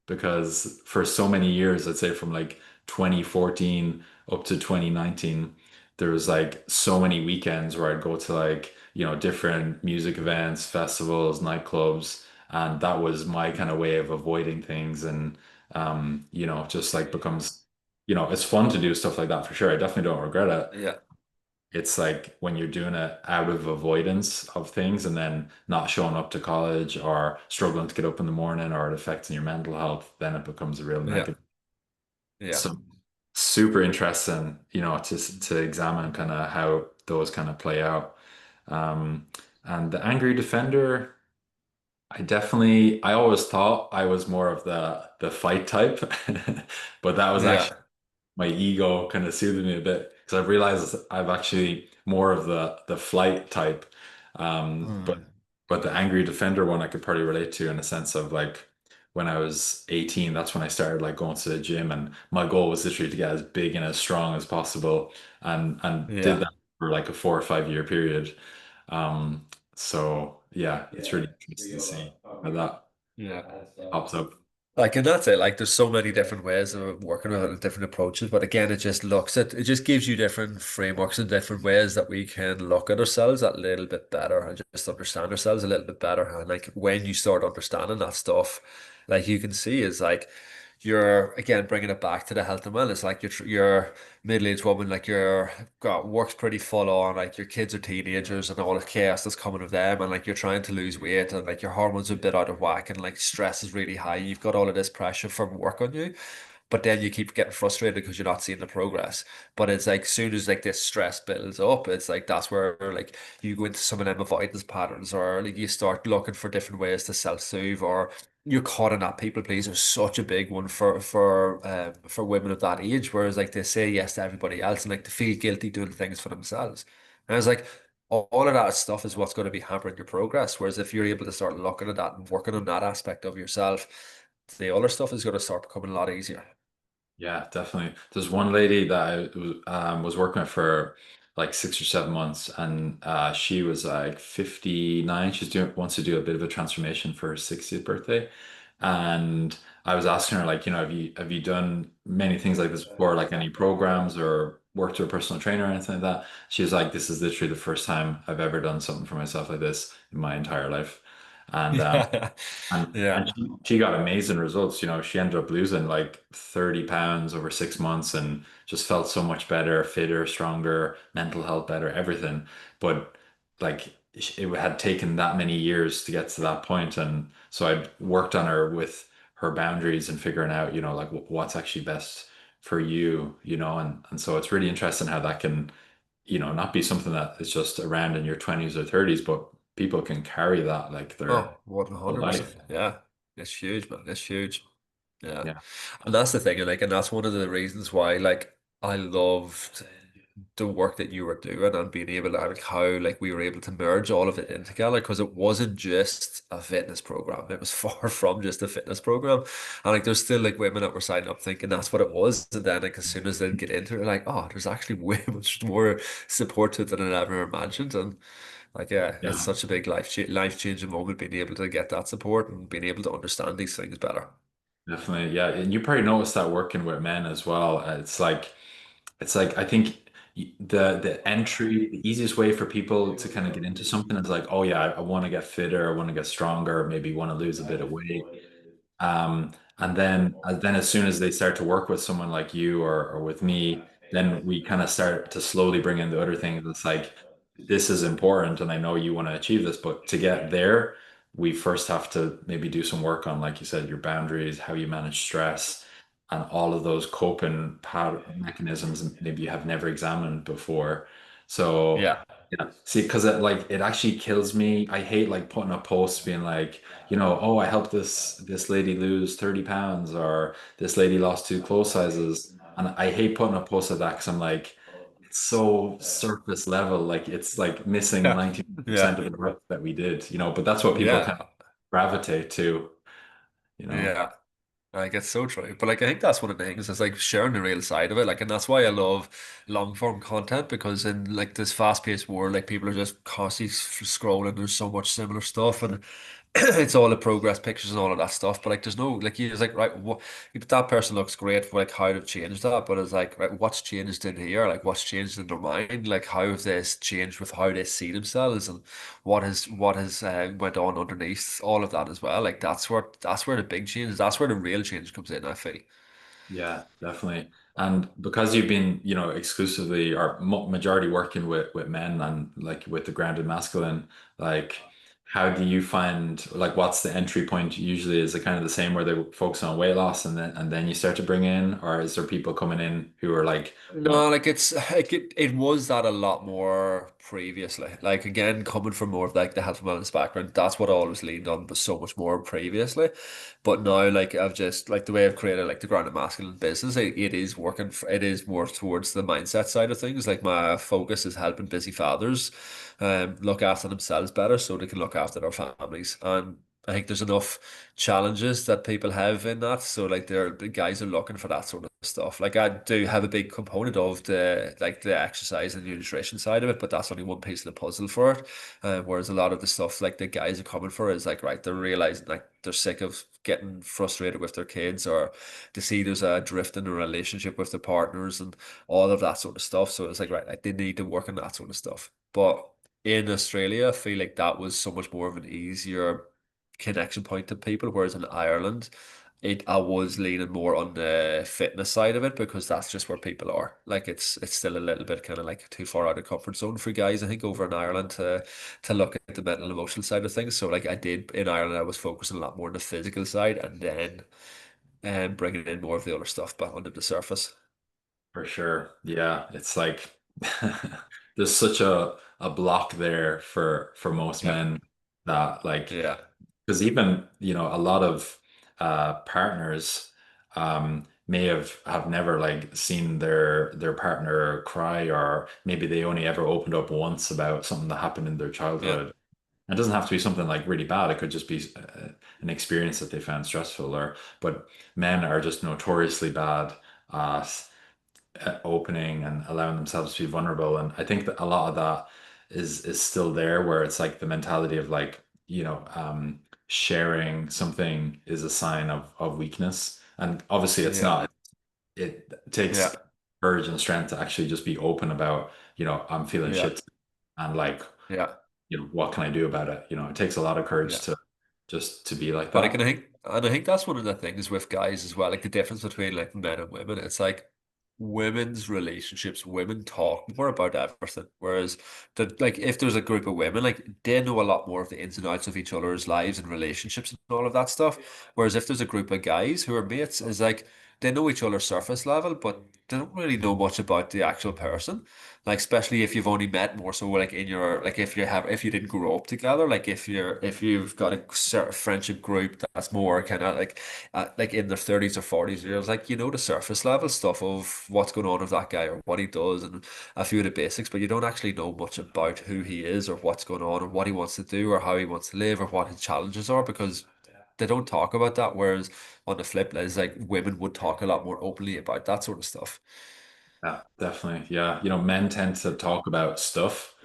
because for so many years, I'd say from like 2014 up to 2019, there was like so many weekends where I'd go to like, different music events, festivals, nightclubs, and that was my kind of way of avoiding things and just like becomes, it's fun to do stuff like that for sure. I definitely don't regret it. Yeah. It's like when you're doing it out of avoidance of things and then not showing up to college or struggling to get up in the morning or it affecting your mental health, then it becomes a real Yeah. negative. Yeah. So super interesting, to examine kind of how those kind of play out. Um, and the angry defender, I always thought I was more of the fight type, but that was actually Yeah. my ego kind of soothed me a bit because I've realized I've actually more of the flight type. But Mm. the angry defender one I could probably relate to in a sense of like when I was 18, that's when I started like going to the gym and my goal was literally to get as big and as strong as possible and did Yeah. that for like a 4 or 5 year period. Um, so yeah, it's really interesting to see how that Yeah. pops up. Like, and that's it. Like, there's so many different ways of working on it and different approaches. But again, it just gives you different frameworks and different ways that we can look at ourselves a little bit better and just understand ourselves a little bit better. And like, when you start understanding that stuff, like you can see is like, you're again bringing it back to the health and wellness. Like you're middle-aged woman, like you're got work's pretty full on, like your kids are teenagers and all the chaos that's coming of them, and like you're trying to lose weight and like your hormones are a bit out of whack and like stress is really high. You've got all of this pressure from work on you. But then you keep getting frustrated because you're not seeing the progress. But it's like soon as like this stress builds up, it's like that's where like you go into some of them avoidance patterns or like you start looking for different ways to self-soothe or you're caught in that people pleaser is such a big one for women of that age. Whereas like they say yes to everybody else and like to feel guilty doing things for themselves. And it's like all of that stuff is what's going to be hampering your progress. Whereas if you're able to start looking at that and working on that aspect of yourself, the other stuff is going to start becoming a lot easier. Yeah, definitely. There's one lady that was working with for like 6 or 7 months, and she was like 59. She's doing wants to do a bit of a transformation for her 60th birthday, and I was asking her like, have you done many things like this before, like any programs or worked with a personal trainer or anything like that? She was like, this is literally the first time I've ever done something for myself like this in my entire life, and Yeah. and Yeah. she got amazing results. She ended up losing like 30 pounds over 6 months and just felt so much better, fitter, stronger, mental health better, everything. But like it had taken that many years to get to that point. And so I'd worked on her with her boundaries and figuring out, like what's actually best for you, and so it's really interesting how that can, not be something that is just around in your 20s or 30s, but people can carry that like their Oh, whole life. 100%. Yeah. It's huge, man. It's huge. Yeah. Yeah. And that's the thing, and like, and that's one of the reasons why, like, I loved the work that you were doing and being able to, like, how, like, we were able to merge all of it in together because it wasn't just a fitness program. It was far from just a fitness program. And, like, there's still, like, women that were signing up thinking that's what it was. And then, like, as soon as they get into it, like, oh, there's actually way much more support to it than I ever imagined. And, like, yeah, it's Yeah, such a big life changing moment being able to get that support and being able to understand these things better. definitely. Yeah, and you probably noticed that working with men as well. It's like I think the entry, the easiest way for people to kind of get into something is like, oh yeah, I want to get fitter, I want to get stronger, maybe want to lose a bit of weight. And then as soon as they start to work with someone like you or with me, then we kind of start to slowly bring in the other things. It's like this is important, and I know you want to achieve this, but to get there, we first have to maybe do some work on, like you said, your boundaries, how you manage stress, and all of those coping mechanisms maybe you have never examined before. So, Yeah. yeah, see, because it actually kills me. I hate like putting a post being like, oh, I helped this lady lose 30 pounds, or this lady lost two clothes sizes. And I hate putting a post like that because I'm like, it's so surface level. Like it's like missing Yeah. 90% Yeah. of the work that we did, but that's what people kind of Yeah. gravitate to. Yeah. Like it's so true. But like I think that's one of the things is like sharing the real side of it. Like and that's why I love long form content because in like this fast paced world, like people are just constantly scrolling. There's so much similar stuff and it's all the progress pictures and all of that stuff. But like there's no like you it's like right what if that person looks great for like how they've changed that, but it's like right what's changed in here? Like what's changed in their mind? Like how have this changed with how they see themselves and what has went on underneath all of that as well. Like that's where the big change is. That's where the real change comes in, I feel. Yeah, definitely. And because you've been, exclusively or majority working with men and like with the grounded masculine, like how do you find like what's the entry point usually? Is it kind of the same where they focus on weight loss and then you start to bring in, or is there people coming in who are like want No, like it's like it was that a lot more previously. Like again, coming from more of like the health and wellness background, that's what I always leaned on, but so much more previously. But now, like I've just like the way I've created like the grounded masculine business, it is working. It is more towards the mindset side of things. Like my focus is helping busy fathers, look after themselves better so they can look after their families. And I think there's enough challenges that people have in that. So like the guys are looking for that sort of stuff. Like I do have a big component of the exercise and nutrition side of it, but that's only one piece of the puzzle for it. Whereas a lot of the stuff like the guys are coming for is like right, they're realizing like they're sick of getting frustrated with their kids or to see there's a drift in a relationship with their partners and all of that sort of stuff. So it's like they need to work on that sort of stuff. But in Australia, I feel like that was so much more of an easier connection point to people, whereas in Ireland, I was leaning more on the fitness side of it because that's just where people are. Like it's still a little bit kind of like too far out of comfort zone for guys, I think, over in Ireland to look at the mental and emotional side of things. So like I did in Ireland, I was focusing a lot more on the physical side and then bringing in more of the other stuff back under the surface. for sure. Yeah, it's like there's such a block there for most Yeah, men that like yeah, because even a lot of partners may have never like seen their partner cry, or maybe they only ever opened up once about something that happened in their yeah, childhood. It doesn't have to be something like really bad. It could just be an experience that they found stressful, or but men are just notoriously bad at opening and allowing themselves to be vulnerable. And I think that a lot of that is still there, where it's like the mentality of like, sharing something is a sign of weakness. And obviously it's yeah, not. It takes yeah, courage and strength to actually just be open about, I'm feeling yeah, shit and like, yeah, what can I do about it? It takes a lot of courage yeah. to just to be like But that. I think that's one of the things with guys as well, like the difference between like men and women. It's like women's relationships, women talk more about everything. Whereas like if there's a group of women, like they know a lot more of the ins and outs of each other's lives and relationships and all of that stuff. Whereas if there's a group of guys who are mates, is like they know each other's surface level, but they don't really know much about the actual person. Like especially if you've only met more so like in your like if you didn't grow up together, like if you've got a certain friendship group that's more kind of like in their 30s or 40s years, like the surface level stuff of what's going on with that guy or what he does and a few of the basics, but you don't actually know much about who he is or what's going on or what he wants to do or how he wants to live or what his challenges are because they don't talk about that. Whereas on the flip, it's like women would talk a lot more openly about that sort of stuff. Yeah, definitely. Yeah. Men tend to talk about stuff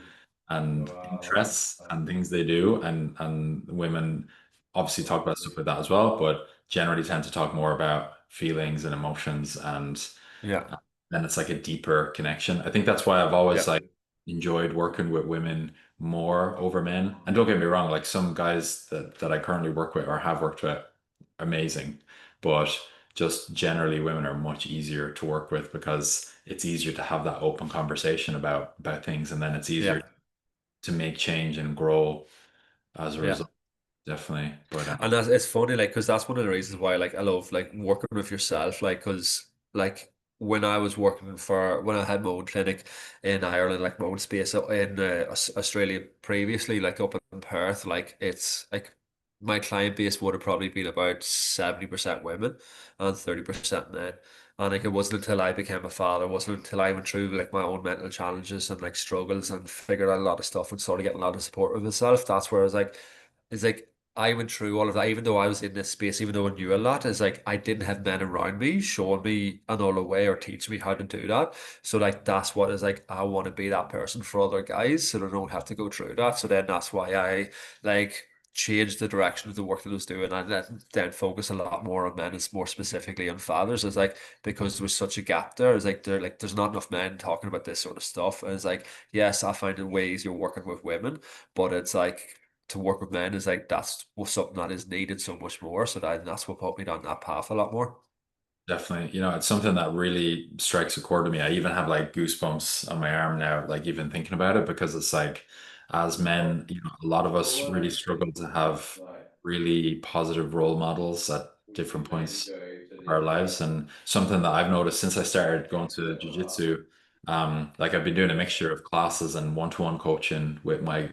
and interests and things they do, and women obviously talk about stuff like that as well, but generally tend to talk more about feelings and emotions, and Yeah, then it's like a deeper connection. I think that's why I've always yeah, like enjoyed working with women more over men. And don't get me wrong, like some guys that I currently work with or have worked with, amazing. But just generally women are much easier to work with because it's easier to have that open conversation about things, and then it's easier yeah, to make change and grow as a yeah. result. definitely. But And that's it's funny, like, because that's one of the reasons why, like, I love like working with yourself, like, because like when I had my own clinic in Ireland, like my own space in Australia previously, like up in Perth, like it's like my client base would have probably been about 70% women and 30% men. And like it wasn't until I became a father, it wasn't until I went through like my own mental challenges and like struggles and figured out a lot of stuff and started getting a lot of support with myself. That's where I was like, it's like I went through all of that, even though I was in this space, even though I knew a lot, it's like I didn't have men around me showing me another way or teach me how to do that. So like that's what is like I want to be that person for other guys so they don't have to go through that. So then that's why I like changed the direction of the work that I was doing and then focus a lot more on men and more specifically on fathers. It's like because there was such a gap there. It's like there's not enough men talking about this sort of stuff. And it's like, yes, I find it way easier working with women, but it's like to work with men is like something that is needed so much more. So that's what put me down that path a lot more. definitely, it's something that really strikes a chord to me. I even have like goosebumps on my arm now, like even thinking about it, because it's like, as men, a lot of us really struggle to have really positive role models at different points of our lives. And something that I've noticed since I started going to jiu-jitsu, like I've been doing a mixture of classes and one-to-one coaching with my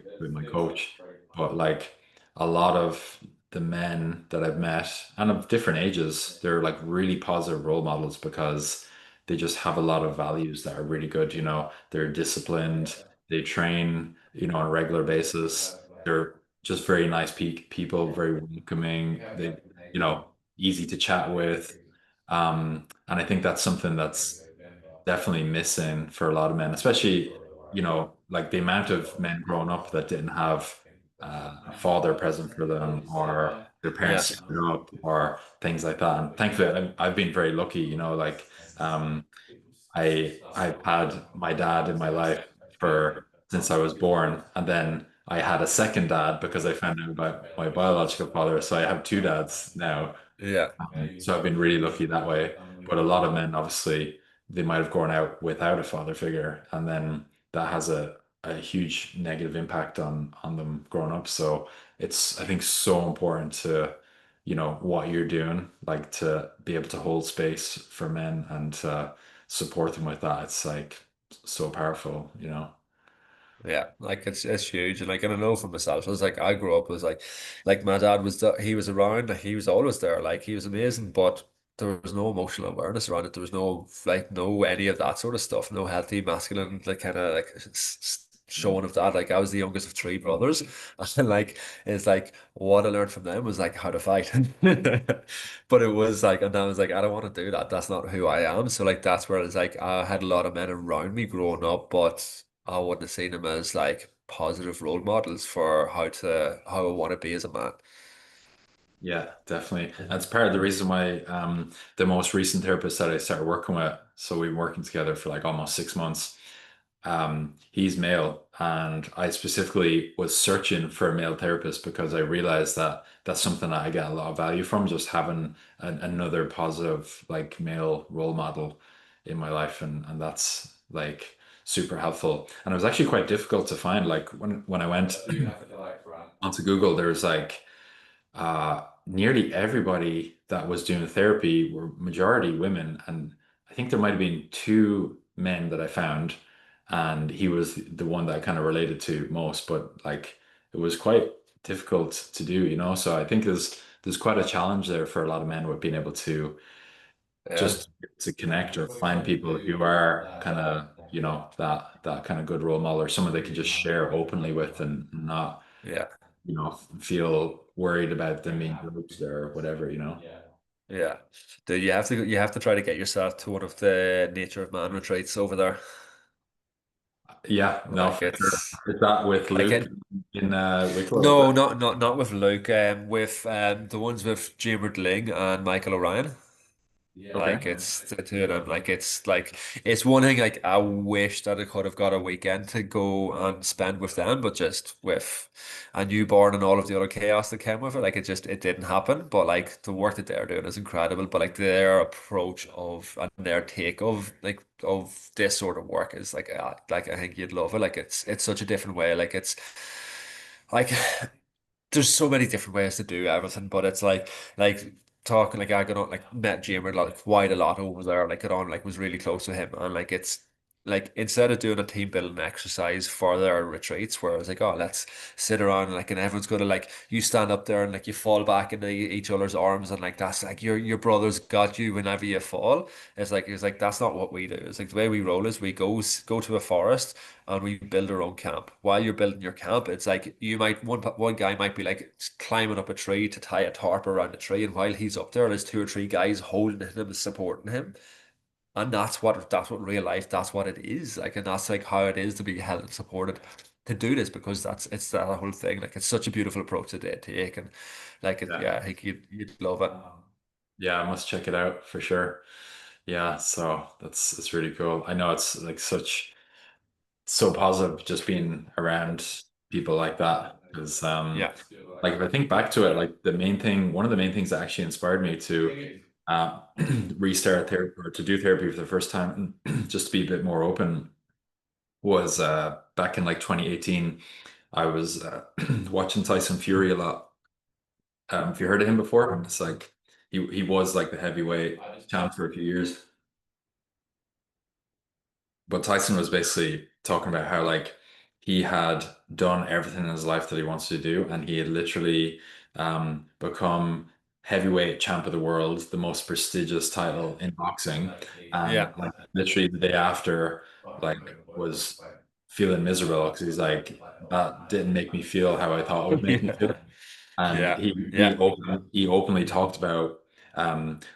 coach, but like a lot of the men that I've met and of different ages, they're like really positive role models because they just have a lot of values that are really good. They're disciplined, they train, on a regular basis. They're just very nice people, very welcoming. They, you know, easy to chat with. And I think that's something that's definitely missing for a lot of men, especially, like the amount of men growing up that didn't have a father present for them, or their Yeah. parents split up or things like that. And thankfully, I've been very lucky, like um, I've had my dad in my life for since I was born, and then I had a second dad because I found out about my biological father. So I have two dads now. Yeah. So I've been really lucky that way. But a lot of men, obviously, they might have grown out without a father figure, and then that has a huge negative impact on them growing up. So it's, I think, so important to, what you're doing, like to be able to hold space for men and to support them with that. It's like so powerful. Yeah, like it's huge, and like and I know for myself, it was like I grew up was like my dad was he was around, he was always there, like he was amazing, but there was no emotional awareness around it. There was no like no any of that sort of stuff, no healthy masculine like kind of like showing of that. Like I was the youngest of three brothers, and like it's like what I learned from them was like how to fight, but it was like and I was like I don't want to do that. That's not who I am. So like that's where it's like I had a lot of men around me growing up, but I wouldn't have seen them as like positive role models for how I want to be as a man. Yeah, definitely. That's part of the reason why the most recent therapist that I started working with, so we've been working together for like almost 6 months. He's male, and I specifically was searching for a male therapist because I realized that that's something that I get a lot of value from, just having another positive like male role model in my life, and that's like super helpful. And it was actually quite difficult to find. Like when I went onto Google, there was like nearly everybody that was doing therapy were majority women, and I think there might have been two men that I found, and he was the one that I kind of related to most, but like it was quite difficult to do. So I think there's quite a challenge there for a lot of men with being able to Yeah. just to connect or find people who are kind of, that kind of good role model, or someone they can just share openly with and not Yeah. feel worried about them being judged or whatever. Yeah. Dude, you have to try to get yourself to one of the Nature of Man retreats over there. Yeah, no, Like for sure. it's Is that with like Luke it in Wicklow, is no, it? not with Luke, with the ones with James Ling and Michael O'Ryan. Okay. Like it's the two of them. It's one thing. Like I wish that I could have got a weekend to go and spend with them, but just with a newborn and all of the other chaos that came with it, like it didn't happen. But like the work that they're doing is incredible. But like their approach of and their take of this sort of work is like I think you'd love it. Like it's such a different way. Like it's like there's so many different ways to do everything, but it's like talking like I got on like met Jamie like quite a lot over there, like got on like was really close to him, and like it's like instead of doing a team building exercise for their retreats where it's like, oh, let's sit around and like and everyone's gonna like you stand up there and like you fall back into each other's arms and like that's like your brother's got you whenever you fall. It's like that's not what we do. It's like the way we roll is we go to a forest and we build our own camp. While you're building your camp, it's like you might one guy might be like climbing up a tree to tie a tarp around a tree, and while he's up there, there's two or three guys holding him and supporting him. And that's what real life, that's what it is. Like, and that's like how it is to be held and supported to do this because it's that whole thing. Like it's such a beautiful approach that they take and like it, Yeah. yeah, I think you'd love it. Yeah, I must check it out for sure. Yeah, so that's it's really cool. I know it's like such so positive just being around people like that because Yeah. like if I think back to it, like one of the main things that actually inspired me to uh, restart therapy or to do therapy for the first time and just to be a bit more open was back in like 2018. I was watching Tyson Fury a lot. Have you heard of him before? It's like he was like the heavyweight champ for a few years. But Tyson was basically talking about how like he had done everything in his life that he wants to do, and he had literally become heavyweight champ of the world, the most prestigious title in boxing, and Yeah. like literally the day after, like was feeling miserable because he's like that didn't make me feel how I thought it would make me feel, and Yeah. he Yeah. he openly talked about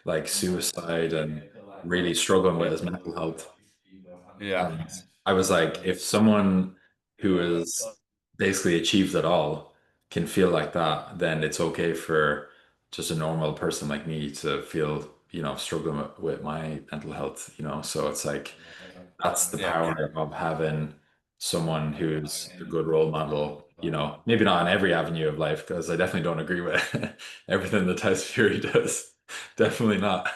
like suicide and really struggling with his mental health. Yeah. And I was like, if someone who has basically achieved it all can feel like that, then it's okay for just a normal person like me to feel, struggling with my mental health, So it's like that's the Yeah. power of having someone who's a good role model, maybe not in every avenue of life, because I definitely don't agree with everything that Tyson Fury does. Definitely not.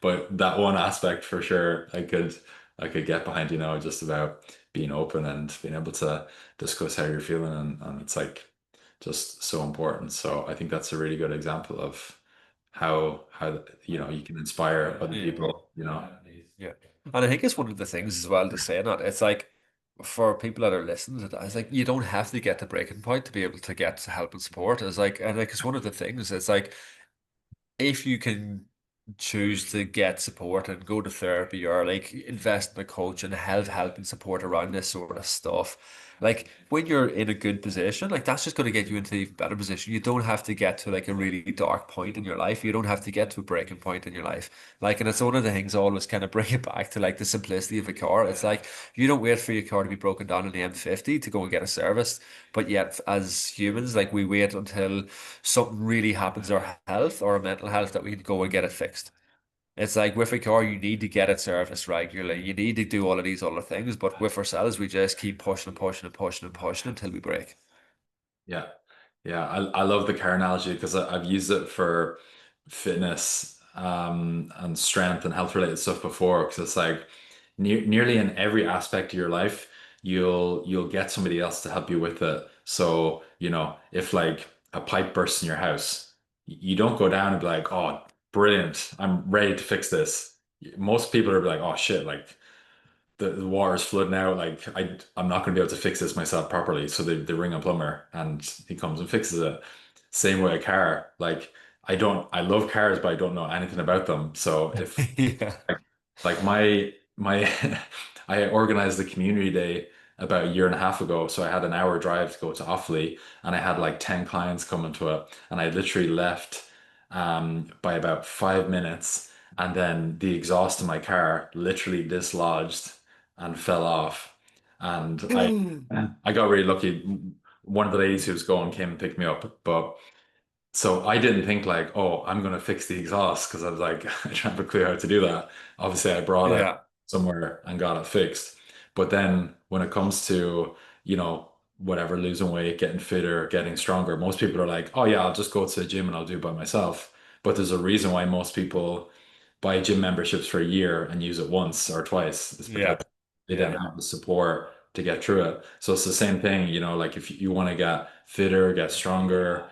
But that one aspect for sure, I could get behind, just about being open and being able to discuss how you're feeling and it's like just so important. So I think that's a really good example of how you can inspire other Yeah. people. Yeah. And I think it's one of the things as well to say that it's like for people that are listening to that, it's like you don't have to get to breaking point to be able to get help and support. It's like and like it's one of the things, it's like if you can choose to get support and go to therapy or like invest in a coach and have help and support around this sort of stuff, like when you're in a good position, like that's just going to get you into an even better position. You don't have to get to like a really dark point in your life. You don't have to get to a breaking point in your life. Like, and it's one of the things I always kind of bring it back to like the simplicity of a car. It's like you don't wait for your car to be broken down in the M50 to go and get a service. But yet, as humans, like we wait until something really happens to our health or our mental health that we can go and get it fixed. It's like with a car, you need to get it serviced regularly. You need to do all of these other things, but with ourselves, we just keep pushing and pushing and pushing and pushing until we break. Yeah. Yeah. I love the car analogy because I've used it for fitness and strength and health related stuff before. Because it's like nearly in every aspect of your life, you'll get somebody else to help you with it. So, if like a pipe bursts in your house, you don't go down and be like, oh, brilliant, I'm ready to fix this. Most people are like, oh shit, like the water's flooding out. Like I'm not going to be able to fix this myself properly. So they ring a plumber and he comes and fixes it. Same with a car. Like I love cars, but I don't know anything about them. So if Yeah. like my I organized a community day about a year and a half ago. So I had an hour drive to go to Offaly and I had like 10 clients coming to it. And I literally left by about 5 minutes. And then the exhaust in my car literally dislodged and fell off. And I got really lucky. One of the ladies who was going came and picked me up, but so I didn't think like, oh, I'm gonna fix the exhaust because I was like, I don't have a clue how to do that. Obviously, I brought it Yeah. somewhere and got it fixed. But then when it comes to, whatever, losing weight, getting fitter, getting stronger, most people are like, oh yeah, I'll just go to the gym and I'll do it by myself. But there's a reason why most people buy gym memberships for a year and use it once or twice. It's because Yeah. they Yeah. didn't have the support to get through it. So it's the same thing, like if you want to get fitter, get stronger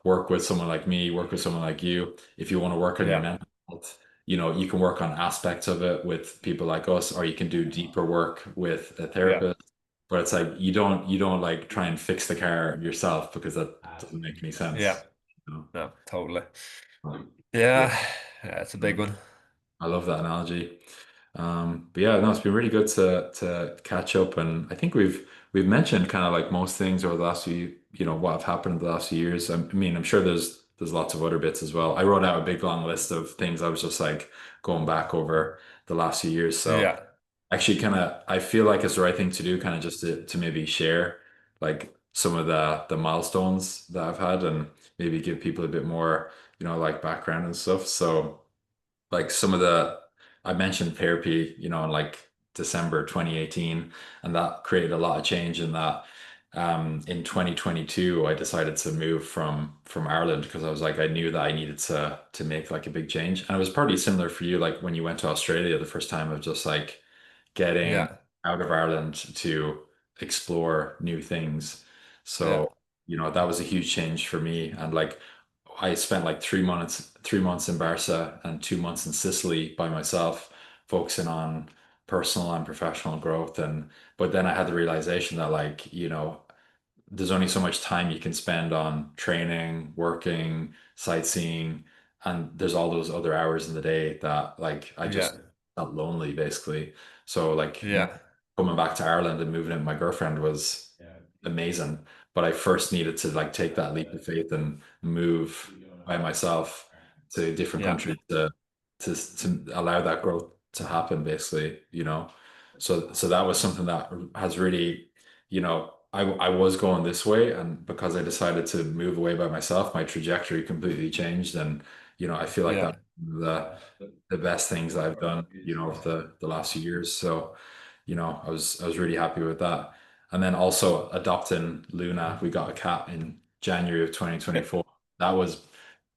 work with someone like me, work with someone like you. If you want to work on your Yeah. mental health, you can work on aspects of it with people like us, or you can do deeper work with a Yeah. therapist. But it's like you don't like try and fix the car yourself because that doesn't make any Yeah. sense. You know? No, totally. Yeah. Yeah. Yeah, it's a big one. I love that analogy. But yeah, no, it's been really good to catch up, and I think we've mentioned kind of like most things over the last few, what have happened in the last few years. I mean, I'm sure there's lots of other bits as well. I wrote out a big long list of things I was just like going back over the last few years. So Yeah. actually, kind of, I feel like it's the right thing to do, kind of just to maybe share like some of the milestones that I've had, and maybe give people a bit more, like background and stuff. So like some of the I mentioned therapy, in like December 2018, and that created a lot of change in that. In 2022, I decided to move from Ireland because I was like I knew that I needed to make like a big change. And it was probably similar for you, like when you went to Australia the first time of just like getting Yeah. out of Ireland to explore new things. Yeah. So, that was a huge change for me. And like I spent like 3 months in Barca and 2 months in Sicily by myself, focusing on personal and professional growth. And but then I had the realization that like, there's only so much time you can spend on training, working, sightseeing, and there's all those other hours in the day that like I Yeah. just felt lonely basically. So like Yeah. coming back to Ireland and moving in with my girlfriend was amazing. But I first needed to like take that leap of faith and move by myself to a different Yeah. country to allow that growth to happen, basically. So that was something that has really, I was going this way, and because I decided to move away by myself, my trajectory completely changed. And, I feel like that Yeah. the best things I've done, over the last few years. So, I was really happy with that. And then also adopting Luna, we got a cat in January of 2024. That was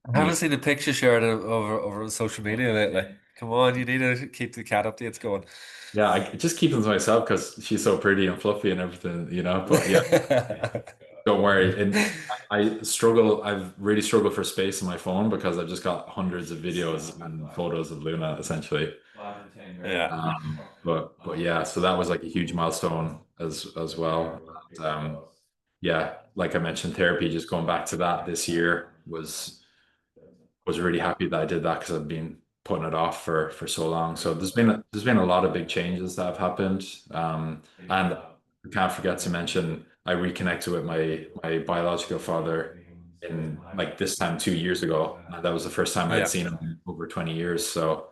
I haven't me. seen the picture shared over on social media lately. Come on, you need to keep the cat updates going. Yeah, I just keep them to myself because she's so pretty and fluffy and everything. But yeah, don't worry. And I've really struggled for space in my phone because I've just got hundreds of videos and photos of Luna essentially. Yeah. But yeah, so that was like a huge milestone as well. And, yeah, like I mentioned, therapy, just going back to that this year was really happy that I did that because I've been putting it off for so long. So there's been a lot of big changes that have happened. And I can't forget to mention I reconnected with my biological father in like this time 2 years ago. That was the first time I'd Yeah. seen him in over 20 years. So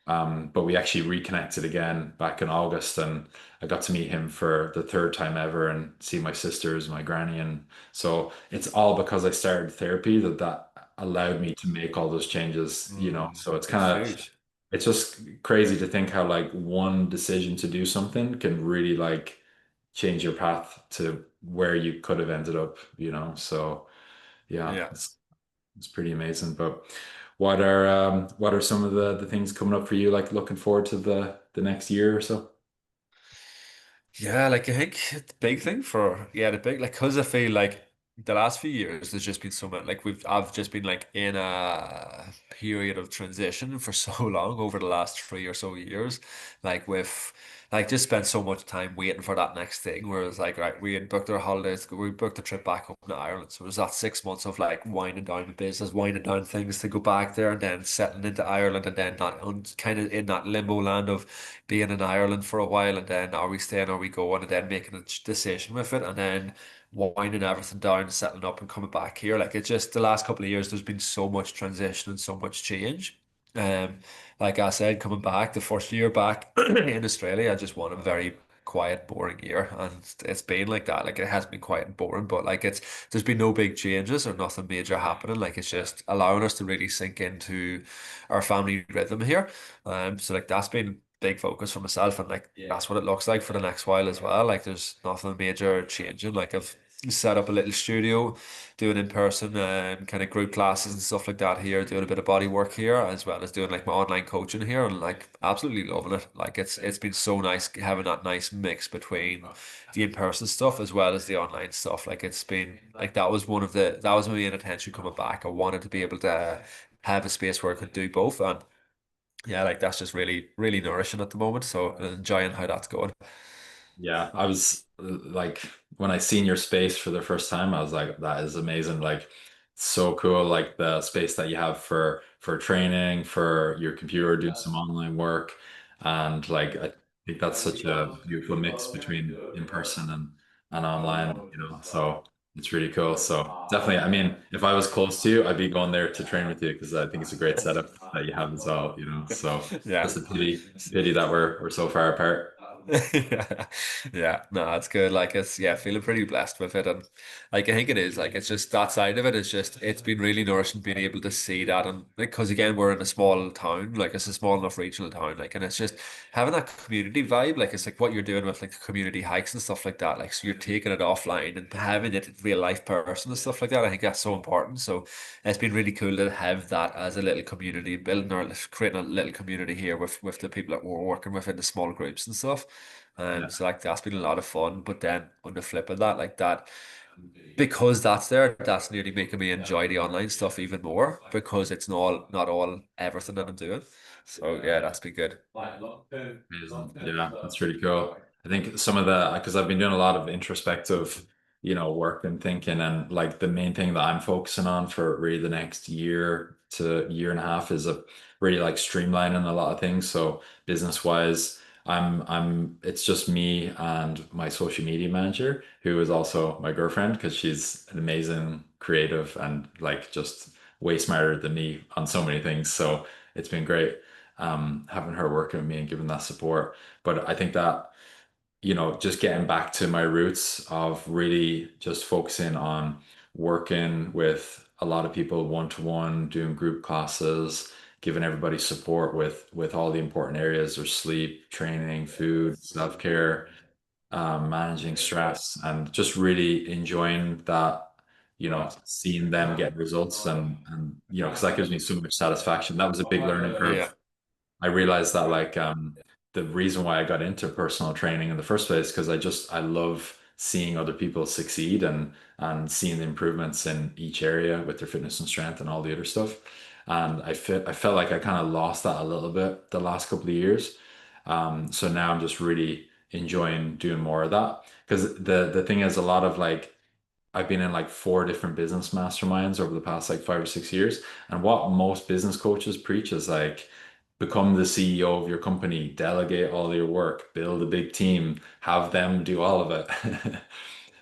but we actually reconnected again back in August, and I got to meet him for the third time ever and see my sisters, my granny, and so it's all because I started therapy that allowed me to make all those changes. So it's That's kind of huge. it's just crazy to think how like one decision to do something can really like change your path to where you could have ended up. So yeah, Yeah. it's pretty amazing. But what are some of the things coming up for you, like looking forward to the next year or so? Yeah, like I think the big thing for the big like because I feel like the last few years there's just been so much like I've just been like in a period of transition for so long over the last 3 or so years, like with like just spent so much time waiting for that next thing. Whereas like right, we had booked our holidays, we booked a trip back home to Ireland, so it was that 6 months of like winding down the business, winding down things to go back there, and then settling into Ireland, and then not on kind of in that limbo land of being in Ireland for a while, and then are we staying, are we going, and then making a decision with it, and then winding everything down, settling up, and coming back here. Like it's just the last couple of years, there's been so much transition and so much change. Um, like I said, coming back the first year back in Australia, I just want a very quiet, boring year, and it's been like that. Like it has been quiet and boring, but like there's been no big changes or nothing major happening. Like it's just allowing us to really sink into our family rhythm here. So like that's been big focus for myself, and like that's what it looks like for the next while as well. Like there's nothing major changing. Like I've set up a little studio, doing in person kind of group classes and stuff like that here, doing a bit of body work here, as well as doing like my online coaching here, and like absolutely loving it. Like it's been so nice having that nice mix between the in person stuff as well as the online stuff. Like it's been like that was my main intention coming back. I wanted to be able to have a space where I could do both, and yeah, like that's just really nourishing at the moment. So enjoying how that's going. Yeah, I was like when I seen your space for the first time, I was like, that is amazing. Like so cool. Like the space that you have for training, for your computer, doing some online work. And like I think that's such a beautiful mix between in person and online, you know. So it's really cool. So definitely, I mean, if I was close to you, I'd be going there to train with you because I think it's a great setup that you have as well, you know. So Yeah. just a pity that we're so far apart. Yeah, yeah, no, that's good. Like it's yeah, feeling pretty blessed with it, and like I think it is like it's just that side of it is just it's been really nourishing being able to see that, and because again we're in a small town, like it's a small enough regional town, like and it's just having that community vibe, like it's like what you're doing with like the community hikes and stuff like that, like so you're taking it offline and having it in real life person and stuff like that. I think that's so important. So it's been really cool to have that as a little community, building or creating a little community here with the people that we're working with in the small groups and stuff. Yeah. So like that's been a lot of fun. But then on the flip of that, like that, because that's there, that's nearly making me enjoy the online stuff even more because it's not all everything that I'm doing. So yeah, that's been good. Amazing. Yeah, that's really cool. I think some of the, because I've been doing a lot of introspective, you know, work and thinking, and like the main thing that I'm focusing on for really the next year to year and a half is a really like streamlining a lot of things. So business wise, it's just me and my social media manager, who is also my girlfriend, because she's an amazing creative and like just way smarter than me on so many things. So it's been great having her working with me and giving that support. But I think that, you know, just getting back to my roots of really just focusing on working with a lot of people one to one, doing group classes, giving everybody support with all the important areas of sleep, training, food, self-care, managing stress, and just really enjoying that, you know, seeing them get results and you know, because that gives me so much satisfaction. That was a big learning Yeah. curve. I realized that like the reason why I got into personal training in the first place because I love seeing other people succeed and seeing the improvements in each area with their fitness and strength and all the other stuff. And I felt like I kind of lost that a little bit the last couple of years. So now I'm just really enjoying doing more of that because the thing is a lot of like I've been in like four different business masterminds over the past like 5 or 6 years. And what most business coaches preach is like become the CEO of your company, delegate all your work, build a big team, have them do all of it.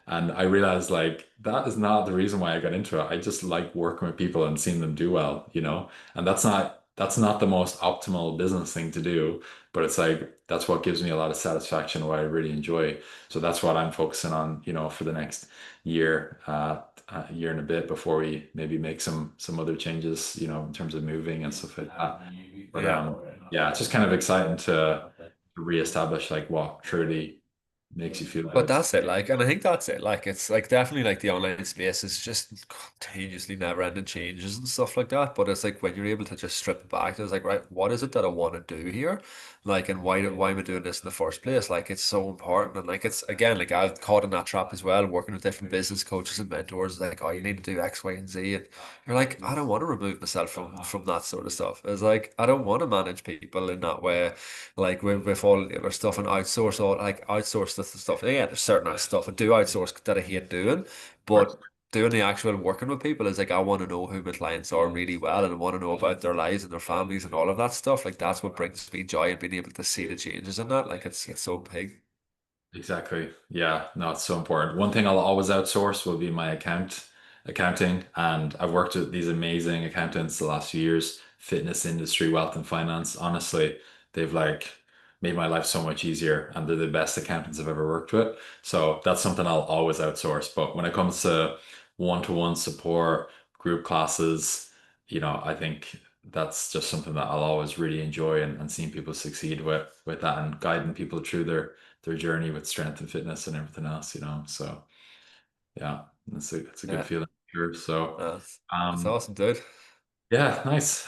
And I realized like that is not the reason why I got into it. I just like working with people and seeing them do well, you know? And that's not the most optimal business thing to do, but it's like that's what gives me a lot of satisfaction, what I really enjoy. So that's what I'm focusing on, you know, for the next year, year and a bit before we maybe make some other changes, you know, in terms of moving and stuff like that. But Yeah. yeah, it's just kind of exciting to reestablish like what truly makes you feel But good. that's it, like, and I think that's it. Like, it's like definitely like the online space is just continuously never-ending changes and stuff like that. But it's like when you're able to just strip it back, it's like, right, what is it that I want to do here? Like, and why am I doing this in the first place? Like, it's so important. And like, it's again, like I've caught in that trap as well, working with different business coaches and mentors. Like, oh, you need to do X, Y, and Z, and you're like, I don't want to remove myself from that sort of stuff. It's like I don't want to manage people in that way like with all the other stuff and outsource the stuff. Yeah, there's certain stuff I do outsource that I hate doing, but doing the actual working with people is like I want to know who my clients are really well and I want to know about their lives and their families and all of that stuff. Like that's what brings me joy and being able to see the changes in that. Like it's so big. Exactly. Yeah, no, it's so important. One thing I'll always outsource will be my accounting. And I've worked with these amazing accountants the last few years, fitness industry, wealth and finance. Honestly, they've like made my life so much easier and they're the best accountants I've ever worked with. So that's something I'll always outsource. But when it comes to one-to-one support, group classes, you know, I think that's just something that I'll always really enjoy and seeing people succeed with that and guiding people through their journey with strength and fitness and everything else, you know. So Yeah, it's a good Yeah, feeling, sure. So, that's um, awesome, dude. yeah, nice.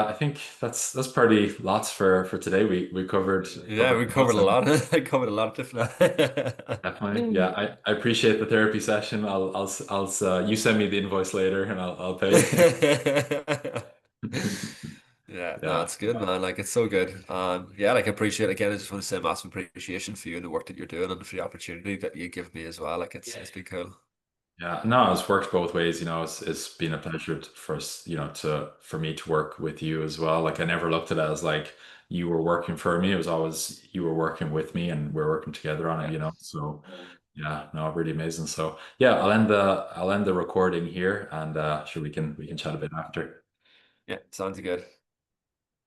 I think that's pretty lots for today. We Yeah, covered we lots. covered a lot. I covered a lot of different. Definitely. Yeah, I appreciate the therapy session. You send me the invoice later and I'll pay. Yeah, no, Yeah. it's good, man. Like it's so good. Yeah, like I appreciate again. I just want to say massive appreciation for you and the work that you're doing and for the opportunity that you give me as well. Like it's been cool. Yeah. No, it's worked both ways, it's been a pleasure for us, for me to work with you as well. Like I never looked at it as like you were working for me. It was always you were working with me and we're working together on it. So yeah, no, really amazing. So yeah, I'll end the recording here and sure we can chat a bit after. Yeah, sounds good.